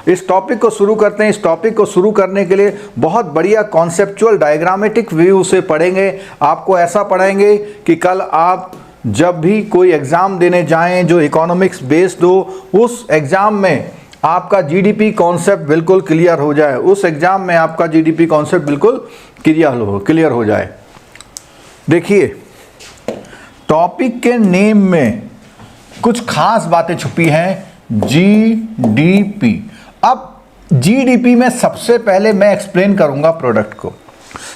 इस टॉपिक को शुरू करते हैं। इस टॉपिक को शुरू करने के लिए बहुत बढ़िया कॉन्सेप्चुअल डायग्रामेटिक व्यू से पढ़ेंगे। आपको ऐसा पढ़ेंगे कि कल आप जब भी कोई एग्ज़ाम देने जाएं जो इकोनॉमिक्स बेस्ड हो, उस एग्ज़ाम में आपका जीडीपी कॉन्सेप्ट बिल्कुल क्लियर हो जाए। उस एग्ज़ाम में आपका जीडीपी कॉन्सेप्ट बिल्कुल क्लियर हो जाए। देखिए, टॉपिक के नेम में कुछ खास बातें छुपी हैं। जीडीपी। अब जीडीपी में सबसे पहले मैं एक्सप्लेन करूंगा प्रोडक्ट को।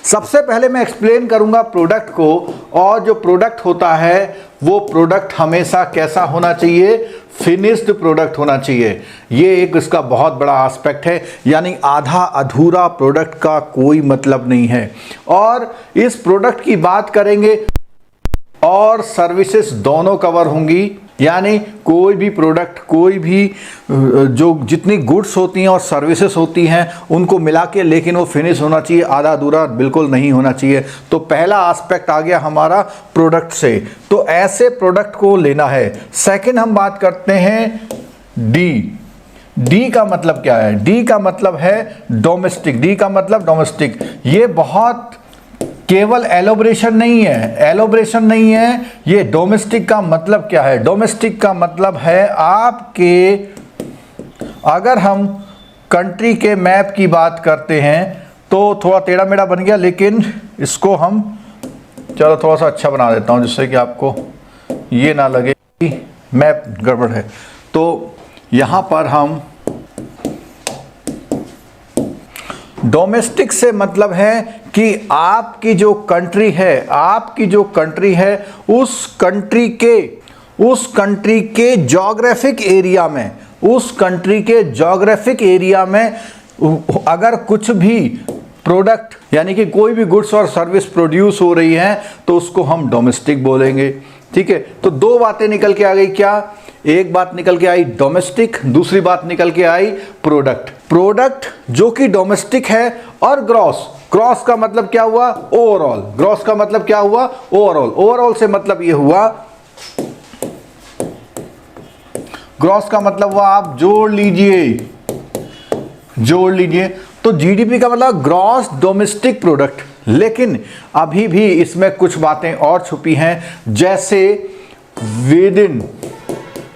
सबसे पहले मैं एक्सप्लेन करूंगा प्रोडक्ट को, और जो प्रोडक्ट होता है वो प्रोडक्ट हमेशा कैसा होना चाहिए? फिनिश्ड प्रोडक्ट होना चाहिए। ये एक इसका बहुत बड़ा एस्पेक्ट है, यानी आधा अधूरा प्रोडक्ट का कोई मतलब नहीं है। और इस प्रोडक्ट की बात करेंगे और सर्विसेज दोनों कवर होंगी, यानी कोई भी प्रोडक्ट, कोई भी जो जितनी गुड्स होती हैं और सर्विसेज होती हैं उनको मिला के, लेकिन वो फिनिश होना चाहिए, आधा अधूरा बिल्कुल नहीं होना चाहिए। तो पहला एस्पेक्ट आ गया हमारा प्रोडक्ट से, तो ऐसे प्रोडक्ट को लेना है। सेकंड हम बात करते हैं डी का मतलब क्या है? डी का मतलब है डोमेस्टिक। डी का मतलब डोमेस्टिक। ये बहुत केवल एलोब्रेशन नहीं है। ये डोमेस्टिक का मतलब क्या है? डोमेस्टिक का मतलब है आपके, अगर हम कंट्री के मैप की बात करते हैं तो थोड़ा टेढ़ा मेढ़ा बन गया, लेकिन इसको हम चलो थोड़ा सा अच्छा बना देता हूं जिससे कि आपको ये ना लगे कि मैप गड़बड़ है। तो यहां पर हम डोमेस्टिक से मतलब है कि आपकी जो कंट्री है उस कंट्री के ज्योग्राफिक एरिया में अगर कुछ भी प्रोडक्ट, यानी कि कोई भी गुड्स और सर्विस प्रोड्यूस हो रही है तो उसको हम डोमेस्टिक बोलेंगे। ठीक है, तो दो बातें निकल के आ गई। क्या? एक बात निकल के आई डोमेस्टिक, दूसरी बात निकल के आई प्रोडक्ट जो कि डोमेस्टिक है। और ग्रॉस का मतलब क्या हुआ? ओवरऑल। ग्रॉस का मतलब क्या हुआ? ओवरऑल से मतलब ये हुआ, ग्रॉस का मतलब हुआ, आप जोड़ लीजिए। तो जीडीपी का मतलब ग्रॉस डोमेस्टिक प्रोडक्ट। लेकिन अभी भी इसमें कुछ बातें और छुपी हैं, जैसे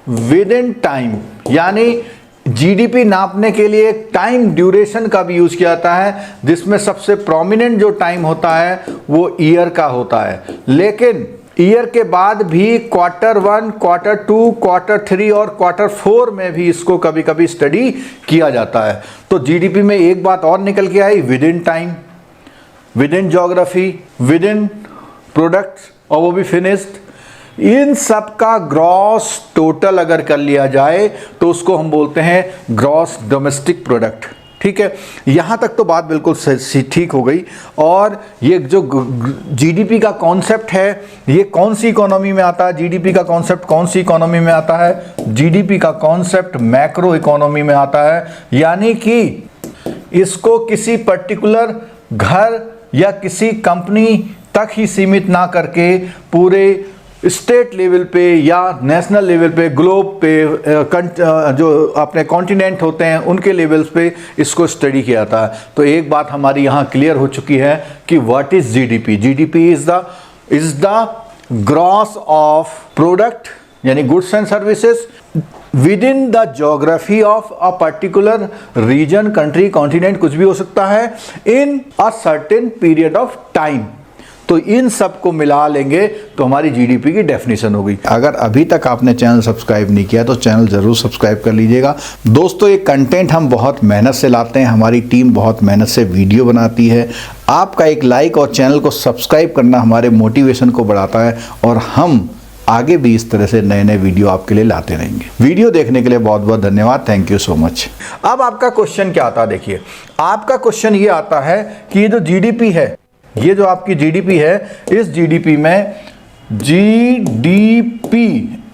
विद इन टाइम, यानी जीडीपी नापने के लिए टाइम ड्यूरेशन का भी यूज किया जाता है, जिसमें सबसे प्रोमिनेंट जो टाइम होता है वो ईयर का होता है। लेकिन ईयर के बाद भी क्वार्टर 1, क्वार्टर 2, क्वार्टर 3 और क्वार्टर 4 में भी इसको कभी कभी स्टडी किया जाता है। तो जीडीपी में एक बात और निकल के आई, within time, within geography, within product, और वो भी फिनिश्ड। इन सब का ग्रॉस टोटल अगर कर लिया जाए तो उसको हम बोलते हैं ग्रॉस डोमेस्टिक प्रोडक्ट। ठीक है, यहां तक तो बात बिल्कुल ठीक हो गई। और ये जो जीडीपी का कॉन्सेप्ट है, ये कौन सी इकोनॉमी में आता है? जीडीपी का कॉन्सेप्ट कौन सी इकोनॉमी में आता है? जीडीपी का कॉन्सेप्ट मैक्रो इकोनॉमी में आता है, यानी कि इसको किसी पर्टिकुलर घर या किसी कंपनी तक ही सीमित ना करके पूरे स्टेट लेवल पे या नेशनल लेवल पे, ग्लोब पे, जो अपने कॉन्टिनेंट होते हैं उनके लेवल्स पे इसको स्टडी किया जाता है। तो एक बात हमारी यहाँ क्लियर हो चुकी है कि what is GDP. GDP is the gross of product, यानी goods and services within the geography of a particular region, country, continent, कुछ भी हो सकता है, in a certain period of time. तो इन सब को मिला लेंगे तो हमारी जीडीपी की डेफिनेशन हो गई। अगर अभी तक आपने चैनल सब्सक्राइब नहीं किया तो चैनल जरूर सब्सक्राइब कर लीजिएगा। दोस्तों, ये कंटेंट हम बहुत मेहनत से लाते हैं, हमारी टीम बहुत मेहनत से वीडियो बनाती है। आपका एक लाइक और चैनल को सब्सक्राइब करना हमारे मोटिवेशन को बढ़ाता है, और हम आगे भी इस तरह से नए नए वीडियो आपके लिए लाते रहेंगे। वीडियो देखने के लिए बहुत बहुत धन्यवाद। Thank you so much. अब आपका क्वेश्चन क्या आता है? देखिए, आपका क्वेश्चन ये आता है कि ये जो जीडीपी है, ये जो आपकी जीडीपी है, इस जीडीपी में जीडीपी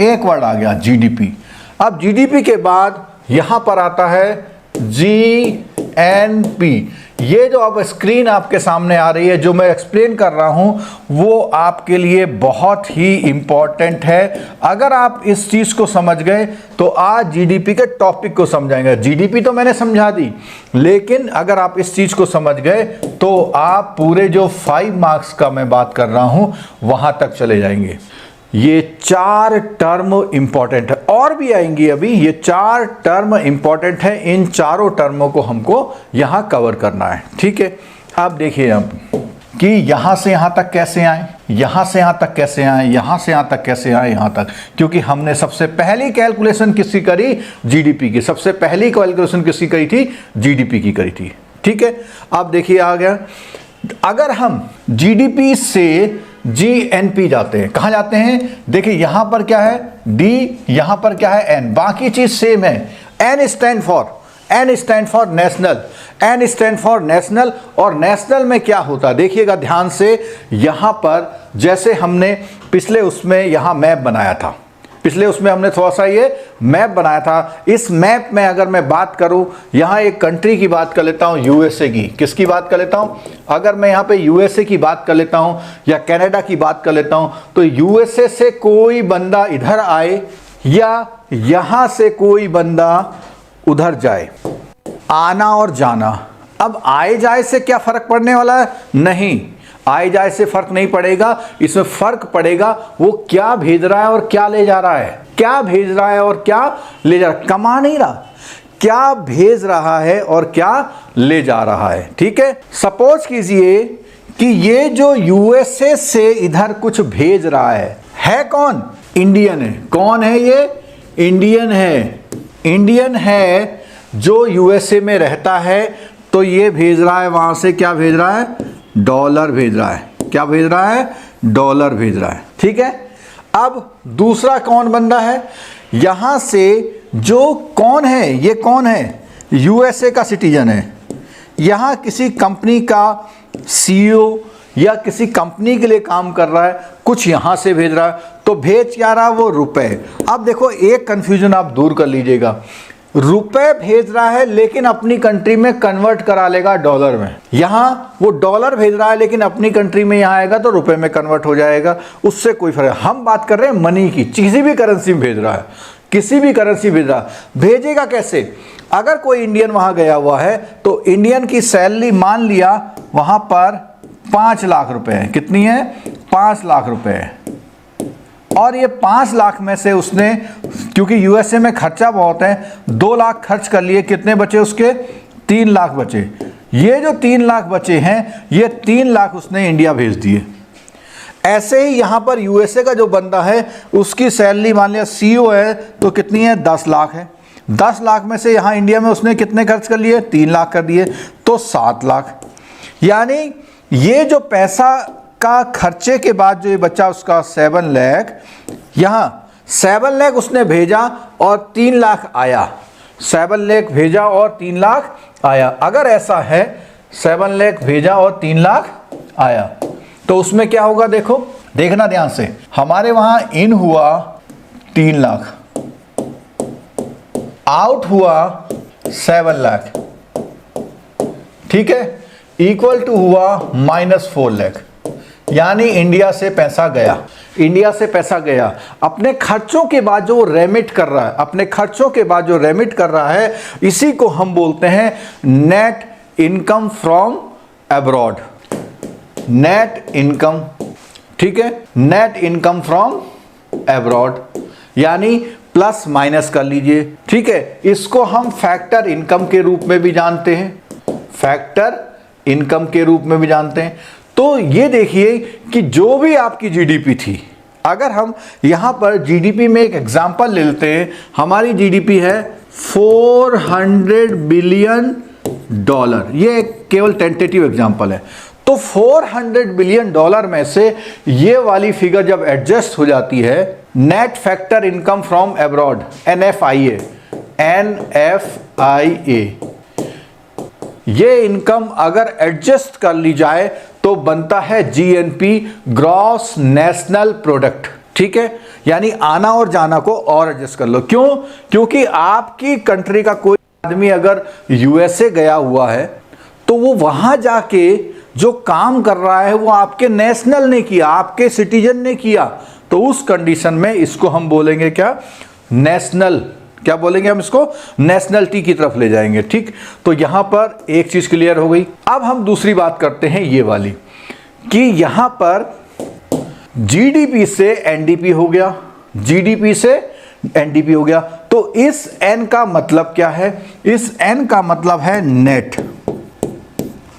एक वर्ड आ गया, जीडीपी। अब जीडीपी के बाद यहां पर आता है जीएनपी, ये जो अब स्क्रीन आपके सामने आ रही है, जो मैं एक्सप्लेन कर रहा हूं, वो आपके लिए बहुत ही इंपॉर्टेंट है। अगर आप इस चीज को समझ गए तो आज जीडीपी के टॉपिक को समझाएंगे। जीडीपी तो मैंने समझा दी, लेकिन अगर आप इस चीज को समझ गए तो आप पूरे जो 5 मार्क्स का मैं बात कर रहा हूं वहां तक चले जाएंगे। ये 4 टर्म इंपॉर्टेंट है, और भी आएंगी अभी। ये 4 टर्म इंपॉर्टेंट है, इन चारों टर्मों को हमको यहां कवर करना है। ठीक है, आप देखिए अब कि यहां से यहां तक कैसे आए, यहां से यहां तक कैसे आए, यहां से यहां तक कैसे आए, यहां तक, क्योंकि हमने सबसे पहली कैलकुलेशन किसकी करी? जीडीपी की। सबसे पहली कैलकुलेशन किसकी करी थी? जीडीपी की करी थी। ठीक है, अब देखिए आ गया। अगर हम जीडीपी से जीएनपी जाते हैं, कहां जाते हैं? देखिए यहां पर क्या है? डी, यहां पर क्या है? एन, बाकी चीज सेम है। N stand for national, N stand for national. और नेशनल में क्या होता? देखिएगा ध्यान से, यहां पर जैसे हमने पिछले उसमें यहां मैप बनाया था, पिछले उसमें हमने थोड़ा सा ये मैप बनाया था। इस मैप में अगर मैं बात करूं, यहां एक कंट्री की बात कर लेता हूं, यूएसए की। किसकी बात कर लेता हूं? अगर मैं यहां पे यूएसए की बात कर लेता हूं या कनाडा की बात कर लेता हूं, तो यूएसए से कोई बंदा इधर आए या यहां से कोई बंदा उधर जाए, आना और जाना। अब आए जाए से क्या फर्क पड़ने वाला है? नहीं, आए जाए से फर्क नहीं पड़ेगा। इसमें फर्क पड़ेगा वो क्या भेज रहा है और क्या ले जा रहा है। क्या भेज रहा है और क्या ले जा रहा है, कमा नहीं रहा, क्या भेज रहा है और क्या ले जा रहा है। ठीक है, सपोज कीजिए कि ये जो यूएसए से इधर कुछ भेज रहा है कौन? इंडियन है। कौन है ये? इंडियन है। इंडियन है जो यूएसए में रहता है, तो ये भेज रहा है वहां से, क्या भेज रहा है? डॉलर भेज रहा है। क्या भेज रहा है? डॉलर भेज रहा है। ठीक है, अब दूसरा कौन बंदा है? यहां से जो कौन है, ये कौन है? यूएसए का सिटीजन है। यहां किसी कंपनी का सीईओ या किसी कंपनी के लिए काम कर रहा है, कुछ यहां से भेज रहा है, तो भेज क्या रहा? वो रुपए। अब देखो एक कंफ्यूजन आप दूर कर लीजिएगा, रुपए भेज रहा है लेकिन अपनी कंट्री में कन्वर्ट करा लेगा डॉलर में। यहां वो डॉलर भेज रहा है लेकिन अपनी कंट्री में यहां आएगा तो रुपए में कन्वर्ट हो जाएगा, उससे कोई फर्क। हम बात कर रहे हैं मनी की, किसी भी करेंसी में भेज रहा है, किसी भी करेंसी भेज रहा है। भेजेगा कैसे? अगर कोई इंडियन वहां गया हुआ है तो इंडियन की सैलरी मान लिया वहां पर 5 लाख रुपए है। कितनी है? 5 लाख रुपए है। और ये 5 लाख में से उसने, क्योंकि यूएसए में खर्चा बहुत है, 2 लाख खर्च कर लिए, कितने बचे उसके? 3 लाख बचे। ये जो 3 लाख बचे हैं, ये 3 लाख उसने इंडिया भेज दिए। ऐसे ही यहां पर यूएसए का जो बंदा है उसकी सैलरी मान लिया सीईओ है तो कितनी है? 10 लाख है। 10 लाख में से यहां इंडिया में उसने कितने खर्च कर लिए? 3 लाख कर दिए, तो 7 लाख। यानी ये जो पैसा का खर्चे के बाद जो ये बच्चा उसका 7 लाख, यहां 7 लाख उसने भेजा और 3 लाख आया। 7 लाख भेजा और 3 लाख आया। अगर ऐसा है 7 लाख भेजा और 3 लाख आया, तो उसमें क्या होगा? देखो, देखना ध्यान से। हमारे वहां इन हुआ 3 लाख, आउट हुआ 7 लाख, ठीक है, इक्वल टू हुआ -4 लाख। यानी इंडिया से पैसा गया, इंडिया से पैसा गया। अपने खर्चों के बाद जो रेमिट कर रहा है, अपने खर्चों के बाद जो रेमिट कर रहा है, इसी को हम बोलते हैं net income from abroad. Net income, ठीक है, नेट इनकम फ्रॉम अब्रॉड, यानी प्लस माइनस कर लीजिए। ठीक है, इसको हम फैक्टर इनकम के रूप में भी जानते हैं, फैक्टर इनकम के रूप में भी जानते हैं। तो ये देखिए कि जो भी आपकी जीडीपी थी, अगर हम यहां पर जीडीपी में एक एग्जांपल ले लेते हैं, हमारी जीडीपी है 400 बिलियन डॉलर। ये केवल टेंटेटिव एग्जांपल है। तो 400 बिलियन डॉलर में से ये वाली फिगर जब एडजस्ट हो जाती है, net factor income from abroad, NFIA, ये इनकम अगर एडजस्ट कर ली जाए तो बनता है GNP, ग्रॉस नेशनल प्रोडक्ट। ठीक है, यानी आना और जाना को और एडजस्ट कर लो। क्यों? क्योंकि आपकी कंट्री का कोई आदमी अगर यूएसए गया हुआ है तो वो वहां जाके जो काम कर रहा है वो आपके नेशनल ने किया, आपके सिटीजन ने किया, तो उस कंडीशन में इसको हम बोलेंगे क्या, नेशनल, क्या बोलेंगे हम इसको, नेशनलिटी की तरफ ले जाएंगे। ठीक, तो यहां पर एक चीज क्लियर हो गई। अब हम दूसरी बात करते हैं ये वाली, कि यहां पर जीडीपी से एनडीपी हो गया, जीडीपी से एनडीपी हो गया, तो इस एन का मतलब क्या है, इस एन का मतलब है नेट,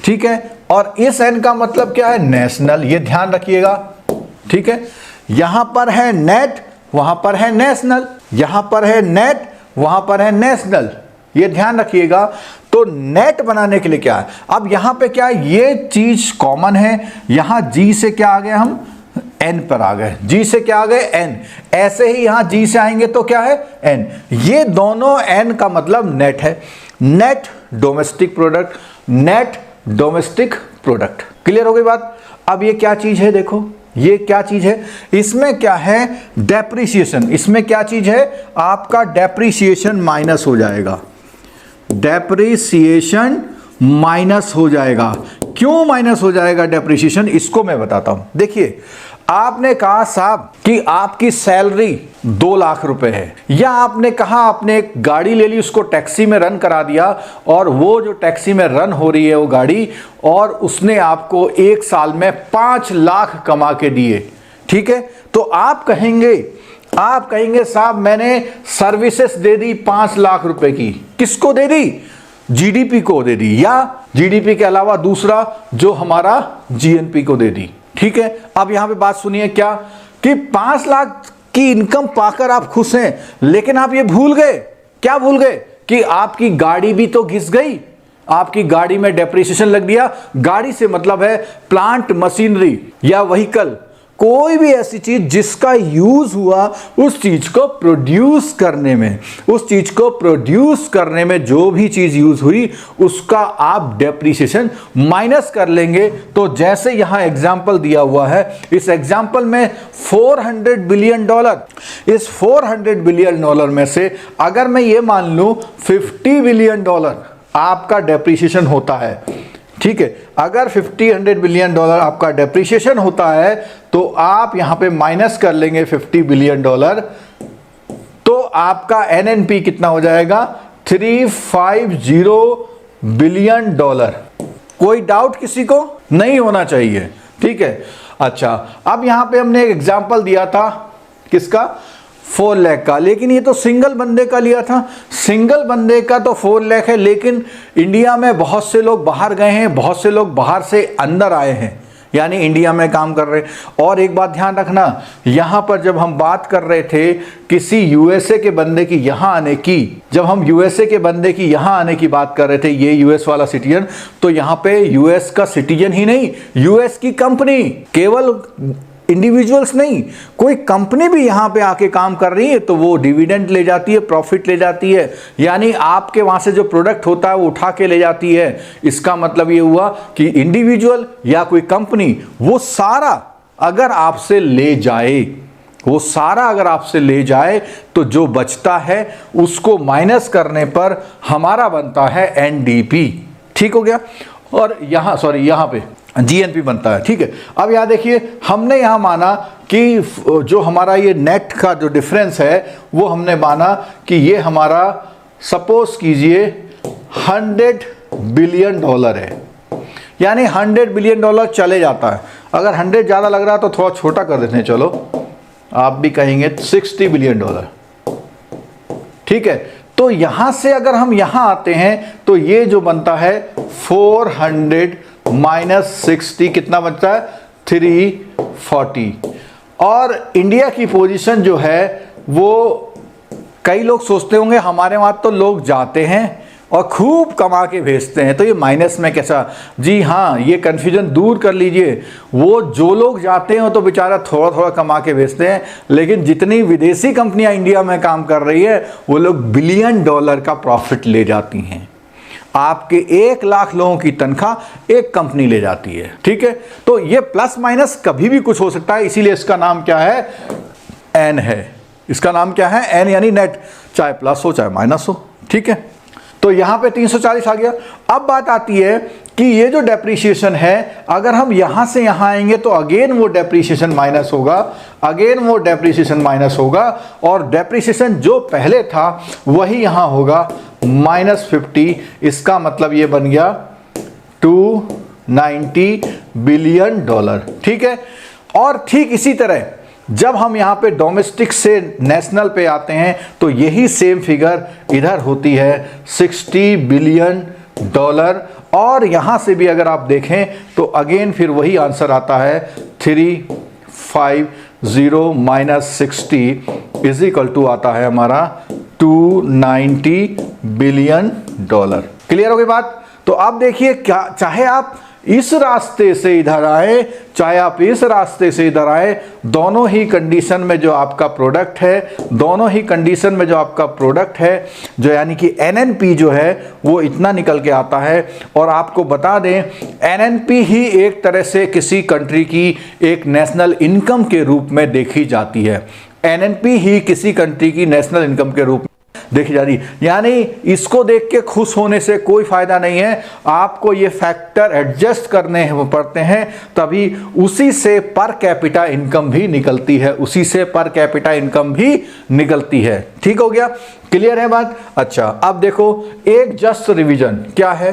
ठीक है, और इस एन का मतलब क्या है, नेशनल, ये ध्यान रखिएगा। ठीक है, यहां पर है नेट, वहां पर है नेशनल, यहां पर है नेट, वहां पर है नेशनल, ये ध्यान रखिएगा। तो नेट बनाने के लिए क्या है, अब यहां पे क्या है, ये चीज कॉमन है, यहां जी से क्या आ गए, हम एन पर आ गए, जी से क्या आ गए, एन, ऐसे ही यहां जी से आएंगे तो क्या है, एन, ये दोनों एन का मतलब नेट है, net domestic product, net domestic product. Clear हो गई बात। अब ये क्या चीज है, देखो ये क्या चीज है, इसमें क्या है, डेप्रिसिएशन, इसमें क्या चीज है, आपका डेप्रिसिएशन माइनस हो जाएगा, डेप्रिसिएशन माइनस हो जाएगा। क्यों माइनस हो जाएगा डेप्रिसिएशन, इसको मैं बताता हूं। देखिए, आपने कहा साहब कि आपकी सैलरी 2 लाख रुपए है, या आपने कहा आपने एक गाड़ी ले ली, उसको टैक्सी में रन करा दिया, और वो जो टैक्सी में रन हो रही है वो गाड़ी, और उसने आपको 1 साल में 5 लाख कमा के दिए। ठीक है, तो आप कहेंगे साहब मैंने सर्विसेज दे दी 5 लाख रुपए की, किसको दे दी, जीडीपी को दे दी, या जीडीपी के अलावा दूसरा जो हमारा जीएनपी को दे दी। ठीक है, अब यहां पे बात सुनिए, क्या कि 5 लाख की इनकम पाकर आप खुश हैं, लेकिन आप ये भूल गए, क्या भूल गए, कि आपकी गाड़ी भी तो घिस गई, आपकी गाड़ी में डेप्रिसिएशन लग दिया। गाड़ी से मतलब है प्लांट मशीनरी या व्हीकल, कोई भी ऐसी चीज जिसका यूज हुआ, उस चीज को प्रोड्यूस करने में, उस चीज को प्रोड्यूस करने में जो भी चीज यूज हुई उसका आप डेप्रिसिएशन माइनस कर लेंगे। तो जैसे यहां एग्जांपल दिया हुआ है, इस एग्जांपल में $400 बिलियन, इस $400 बिलियन में से अगर मैं ये मान लूं $50 बिलियन आपका डेप्रिसिएशन होता है, ठीक है, अगर $100 बिलियन आपका डेप्रिसिएशन होता है, तो आप यहां पे माइनस कर लेंगे $50 बिलियन, तो आपका एनएनपी कितना हो जाएगा, $350 बिलियन। कोई डाउट किसी को नहीं होना चाहिए। ठीक है, अच्छा, अब यहां पे हमने एक एग्जांपल दिया था, किसका, 4 लाख का, लेकिन ये तो सिंगल बंदे का लिया था, सिंगल बंदे का तो 4 लाख है, लेकिन इंडिया में बहुत से लोग बाहर गए हैं, बहुत से लोग बाहर से अंदर आए हैं, यानी इंडिया में काम कर रहे हैं। और एक बात ध्यान रखना, यहां पर जब हम बात कर रहे थे किसी यूएसए के बंदे की यहां आने की, जब हम यूएसए के बंदे की यहां आने की बात कर रहे थे, ये यूएस वाला सिटीजन, तो यहां पे यूएस का सिटीजन ही नहीं, यूएस की कंपनी, केवल इंडिविजुअल्स नहीं, कोई कंपनी भी यहां पे आके काम कर रही है तो वो डिविडेंड ले जाती है, प्रॉफिट ले जाती है, यानी आपके वहां से जो प्रोडक्ट होता है वो उठा के ले जाती है। इसका मतलब ये हुआ कि इंडिविजुअल या कोई कंपनी वो सारा अगर आपसे ले जाए, वो सारा अगर आपसे ले जाए, तो जो बचता है उसको माइनस करने पर हमारा बनता है एनडीपी। ठीक हो गया, और यहां सॉरी यहां पे जीएनपी बनता है। ठीक है, अब यहां देखिए, हमने यहां माना कि जो हमारा ये नेट का जो डिफरेंस है वो हमने माना कि ये हमारा, सपोज कीजिए $100 बिलियन है, यानी $100 बिलियन चले जाता है। अगर 100 ज्यादा लग रहा है तो थोड़ा छोटा कर देते हैं, चलो आप भी कहेंगे $60 बिलियन। ठीक है, तो यहां से अगर हम यहां आते हैं तो ये जो बनता है 400 माइनस 60 कितना बचता है, 340। और इंडिया की पोजीशन जो है वो, कई लोग सोचते होंगे हमारे वहां तो लोग जाते हैं और खूब कमा के भेजते हैं, तो ये माइनस में कैसा, जी हाँ, ये कंफ्यूजन दूर कर लीजिए। वो जो लोग जाते हैं तो बेचारा थोड़ा थोड़ा कमा के भेजते हैं, लेकिन जितनी विदेशी कंपनियां इंडिया में काम कर रही है वो लोग $1 बिलियन का प्रॉफिट ले जाती हैं। आपके 1 लाख लोगों की तनख्वाह एक कंपनी ले जाती है। ठीक है, तो ये प्लस माइनस कभी भी कुछ हो सकता है, इसीलिए इसका नाम क्या है, एन है। इसका नाम क्या है, एन, यानी नेट, चाहे प्लस हो चाहे माइनस हो। ठीक है, तो यहां पे 340 आ गया। अब बात आती है कि ये जो डेप्रीशिएशन है, अगर हम यहां से यहां आएंगे तो अगेन वो डेप्रीशिएशन माइनस होगा, अगेन वो डेप्रीशिएशन माइनस होगा, और डेप्रीशिएशन जो पहले था वही यहां होगा -50। इसका मतलब ये बन गया $290 बिलियन। ठीक है। और ठीक इसी तरह जब हम यहां पे डोमेस्टिक से नेशनल पे आते हैं तो यही सेम फिगर इधर होती है $60 बिलियन। और यहां से भी अगर आप देखें तो अगेन फिर वही आंसर आता है 350 माइनस 60 इज इक्वल टू आता है हमारा $290 बिलियन। क्लियर हो गई बात? तो आप देखिए, क्या चाहे आप इस रास्ते से इधर आए, चाहे आप इस रास्ते से इधर आए, दोनों ही कंडीशन में जो आपका प्रोडक्ट है, दोनों ही कंडीशन में जो आपका प्रोडक्ट है, जो यानी कि एनएनपी जो है वो इतना निकल के आता है। और आपको बता दें, एनएनपी ही एक तरह से किसी कंट्री की एक नेशनल इनकम के रूप में देखी जाती है। एनएनपी ही किसी कंट्री की नेशनल इनकम के रूप में देखी जा रही, यानी इसको देख के खुश होने से कोई फायदा नहीं है, आपको ये फैक्टर एडजस्ट करने पड़ते हैं, तभी उसी से पर कैपिटा इनकम भी निकलती है, उसी से पर कैपिटा इनकम भी निकलती है। ठीक हो गया? क्लियर है बात? अच्छा, अब देखो एक जस्ट रिवीजन क्या है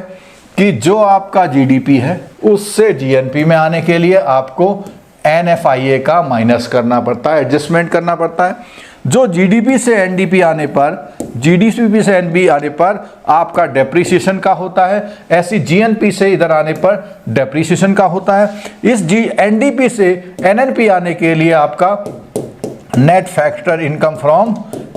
कि जो आपका जीडीपी है उससे जीएनपी में आने के लिए आपको एनएफआईए का माइनस करना पड़ता है, एडजस्टमेंट करना पड़ता है। जो जीडीपी से एनडीपी आने पर, जीडीपी से एनबी आने पर आपका डेप्रीशिएशन का होता है, ऐसी जीएनपी से इधर आने पर डेप्रीशिएशन का होता है। इस एनडीपी से एनएनपी आने के लिए आपका net factor income from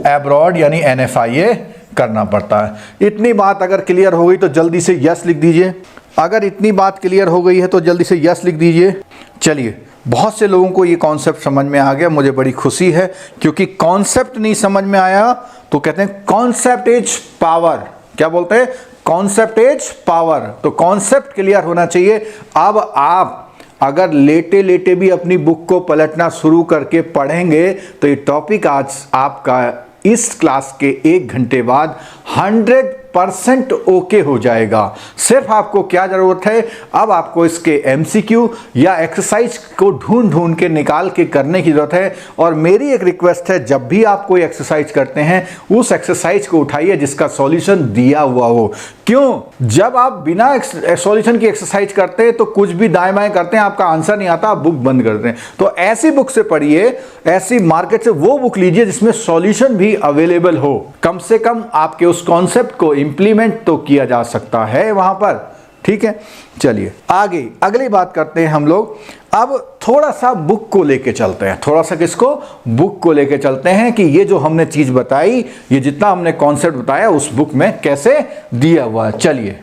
abroad यानी एनएफआईए करना पड़ता है। इतनी बात अगर क्लियर हो गई तो जल्दी से यस लिख दीजिए। अगर इतनी बात क्लियर हो गई है तो जल्दी से यस लिख दीजिए। चलिए, बहुत से लोगों को ये कॉन्सेप्ट समझ में आ गया, मुझे बड़ी खुशी है, क्योंकि कॉन्सेप्ट नहीं समझ में आया तो कहते हैं कॉन्सेप्ट इज पावर। क्या बोलते हैं? Concept is power. तो कॉन्सेप्ट क्लियर होना चाहिए। अब आप अगर लेटे लेटे भी अपनी बुक को पलटना शुरू करके पढ़ेंगे तो ये टॉपिक आज आपका इस क्लास के 1 घंटे बाद 100% ओके हो जाएगा। सिर्फ आपको क्या जरूरत है, अब आपको इसके एमसीक्यू या एक्सरसाइज को ढूंढ ढूंढ के निकाल के करने की जरूरत है। और मेरी एक रिक्वेस्ट है, जब भी आप कोई एक्सरसाइज करते हैं उस एक्सरसाइज को उठाइए जिसका सॉल्यूशन दिया हुआ हो। क्यों? जब आप बिना सॉल्यूशन की एक्सरसाइज करते हैं तो कुछ भी दाएं बाएं करते हैं, आपका आंसर नहीं आता, आप बुक बंद करते हैं। तो ऐसी बुक से पढ़िए, ऐसी मार्केट से वो बुक लीजिए जिसमें सॉल्यूशन भी अवेलेबल हो। कम से कम आपके उस कॉन्सेप्ट को इंप्लीमेंट तो किया जा सकता है वहां पर। ठीक है, चलिए आगे अगली बात करते हैं हम लोग। अब थोड़ा सा बुक को लेके चलते हैं, थोड़ा सा किसको? बुक को लेके चलते हैं कि ये जो हमने चीज बताई, ये जितना हमने कॉन्सेप्ट बताया उस बुक में कैसे दिया हुआ है। चलिए,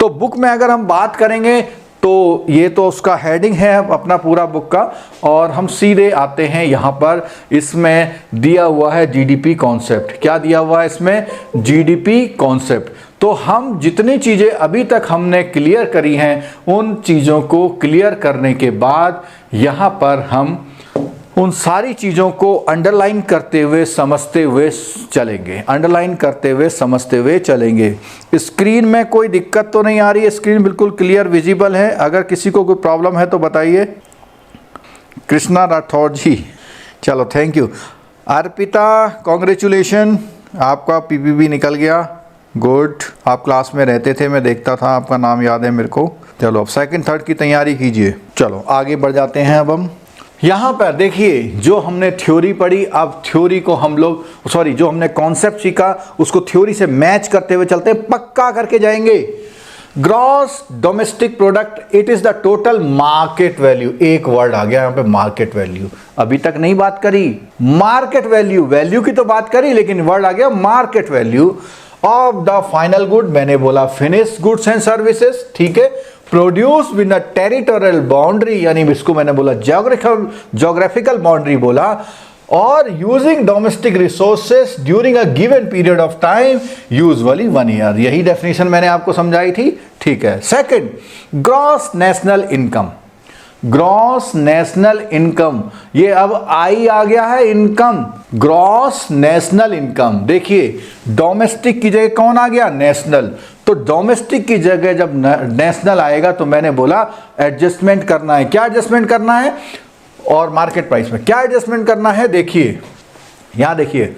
तो बुक में अगर हम बात करेंगे तो ये तो उसका हेडिंग है अपना पूरा बुक का, और हम सीधे आते हैं यहाँ पर। इसमें दिया हुआ है जीडीपी कॉन्सेप्ट। क्या दिया हुआ है इसमें? GDP concept. तो हम जितनी चीज़ें अभी तक हमने क्लियर करी हैं, उन चीज़ों को क्लियर करने के बाद यहाँ पर हम उन सारी चीज़ों को अंडरलाइन करते हुए समझते हुए चलेंगे, अंडरलाइन करते हुए समझते हुए चलेंगे। स्क्रीन में कोई दिक्कत तो नहीं आ रही है? स्क्रीन बिल्कुल क्लियर विजिबल है? अगर किसी को कोई प्रॉब्लम है तो बताइए। कृष्णा राठौर जी, चलो थैंक यू। अर्पिता कॉन्ग्रेचुलेशन, आपका पीपीबी निकल गया, गुड। आप क्लास में रहते थे, मैं देखता था, आपका नाम याद है मेरे को। चलो अब सेकंड थर्ड की तैयारी कीजिए। चलो आगे बढ़ जाते हैं। अब हम यहाँ पर देखिए, जो हमने थ्योरी पढ़ी, अब थ्योरी को हम लोग जो हमने कॉन्सेप्ट सीखा उसको थ्योरी से मैच करते हुए चलते हैं, पक्का करके जाएंगे। Gross domestic product, it is the total market value. एक वर्ड आ गया यहाँ पे, मार्केट वैल्यू। अभी तक नहीं बात करी मार्केट वैल्यू, वैल्यू की तो बात करी, लेकिन वर्ड आ गया market value of the final good. मैंने बोला फिनिश्ड गुड्स एंड सर्विसेज, ठीक है। Produce with a territorial boundary, यानी इसको मैंने बोला ज्योग्राफिकल बाउंड्री बोला, और using domestic resources during a given period of time, usually 1 year. यही डेफिनेशन मैंने आपको समझाई थी, ठीक है। Second, gross national income. Gross national income, ये अब आई आ गया है इनकम, ग्रॉस नेशनल इनकम। देखिए डोमेस्टिक की जगह कौन आ गया, नेशनल। तो डोमेस्टिक की जगह जब नेशनल आएगा तो मैंने बोला एडजस्टमेंट करना है। क्या एडजस्टमेंट करना है, और मार्केट प्राइस में क्या एडजस्टमेंट करना है, देखिए यहां देखिए,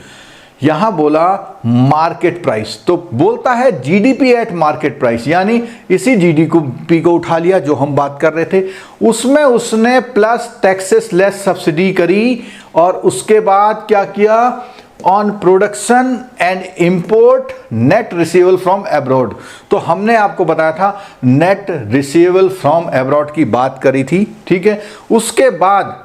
यहां बोला मार्केट प्राइस, तो बोलता है जीडीपी एट मार्केट प्राइस, यानी इसी जीडीपी को उठा लिया जो हम बात कर रहे थे, उसमें उसने प्लस टैक्सेस लेस सब्सिडी करी, और उसके बाद क्या किया, on production and import net receivable from abroad. तो हमने आपको बताया था नेट रिसीवेबल फ्रॉम एब्रॉड की बात करी थी, ठीक है। उसके बाद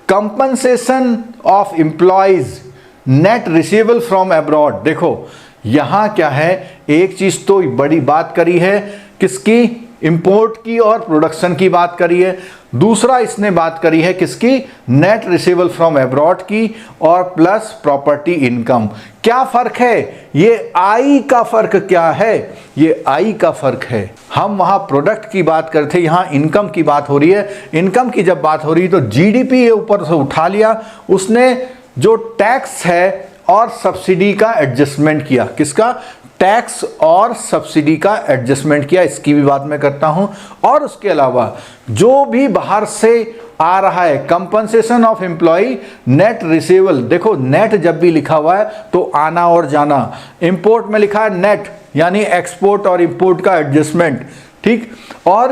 compensation of employees net receivable from abroad. देखो यहां क्या है, एक चीज तो बड़ी बात करी है किसकी, इंपोर्ट की और प्रोडक्शन की बात करी है। दूसरा इसने बात करी है किसकी, नेट रिसीवेबल फ्रॉम एब्रॉड की, और प्लस प्रॉपर्टी इनकम। क्या फर्क है, ये आई का फर्क क्या है, ये आई का फर्क है। हम वहां प्रोडक्ट की बात करते, यहां इनकम की बात हो रही है। इनकम की जब बात हो रही है तो जीडीपी ऊपर से उठा लिया उसने, जो टैक्स है और सब्सिडी का एडजस्टमेंट किया, किसका, टैक्स और सब्सिडी का एडजस्टमेंट किया, इसकी भी बात मैं करता हूं। और उसके अलावा जो भी बाहर से आ रहा है, compensation of employ net receivable, देखो नेट जब भी लिखा हुआ है तो आना और जाना, इंपोर्ट में लिखा है नेट यानी एक्सपोर्ट और इंपोर्ट का एडजस्टमेंट, ठीक, और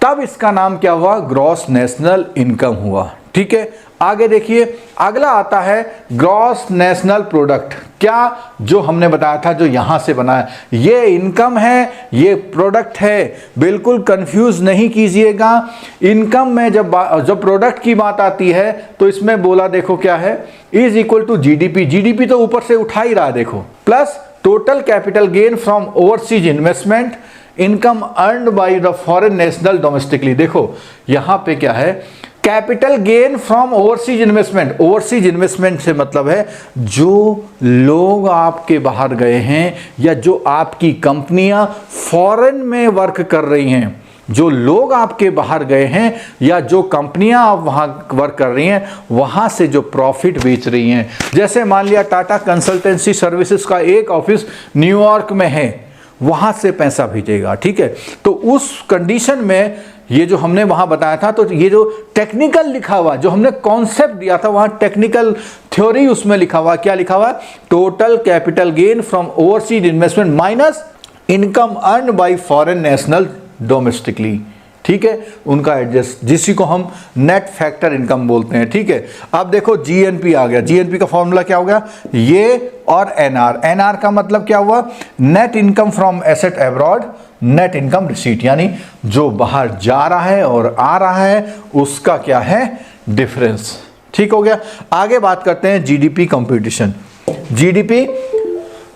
तब इसका नाम क्या हुआ, ग्रॉस नेशनल इनकम हुआ, ठीक है। आगे देखिए अगला आता है ग्रॉस नेशनल प्रोडक्ट। क्या, जो हमने बताया था, जो यहां से बना है, ये इनकम है, ये प्रोडक्ट है, बिल्कुल कंफ्यूज नहीं कीजिएगा। इनकम में जब प्रोडक्ट की बात आती है तो इसमें बोला, देखो क्या है, is equal to GDP. GDP तो ऊपर से उठा ही रहा है, देखो, plus total capital gain from overseas investment, income earned by the foreign national domestically. देखो यहां पे क्या है, capital gain from overseas investment. Overseas investment से मतलब है जो लोग आपके बाहर गए हैं या जो आपकी कंपनियां फॉरेन में वर्क कर रही हैं, जो लोग आपके बाहर गए हैं या जो कंपनियां आप वहां वर्क कर रही हैं, वहां से जो प्रॉफिट बेच रही हैं। जैसे मान लिया टाटा कंसल्टेंसी सर्विसेज का एक ऑफिस न्यूयॉर्क में है, वहां से पैसा भेजेगा, ठीक है। तो उस कंडीशन में ये जो हमने वहां बताया था, तो ये जो टेक्निकल लिखा हुआ, जो हमने कॉन्सेप्ट दिया था, वहां टेक्निकल थ्योरी उसमें लिखा हुआ, क्या लिखा हुआ, total capital gain from overseas investment minus income earn by foreign national domestically, ठीक है, उनका एडजस्ट, जिसी को हम नेट फैक्टर इनकम बोलते हैं, ठीक है। अब देखो जीएनपी आ गया। जीएनपी का फॉर्मूला क्या हो गया, ये और एनआर। एनआर का मतलब क्या हुआ, net income from asset abroad, net income receipt, यानी जो बाहर जा रहा है और आ रहा है उसका क्या है, डिफरेंस, ठीक हो गया। आगे बात करते हैं जीडीपी कंप्यूटेशन।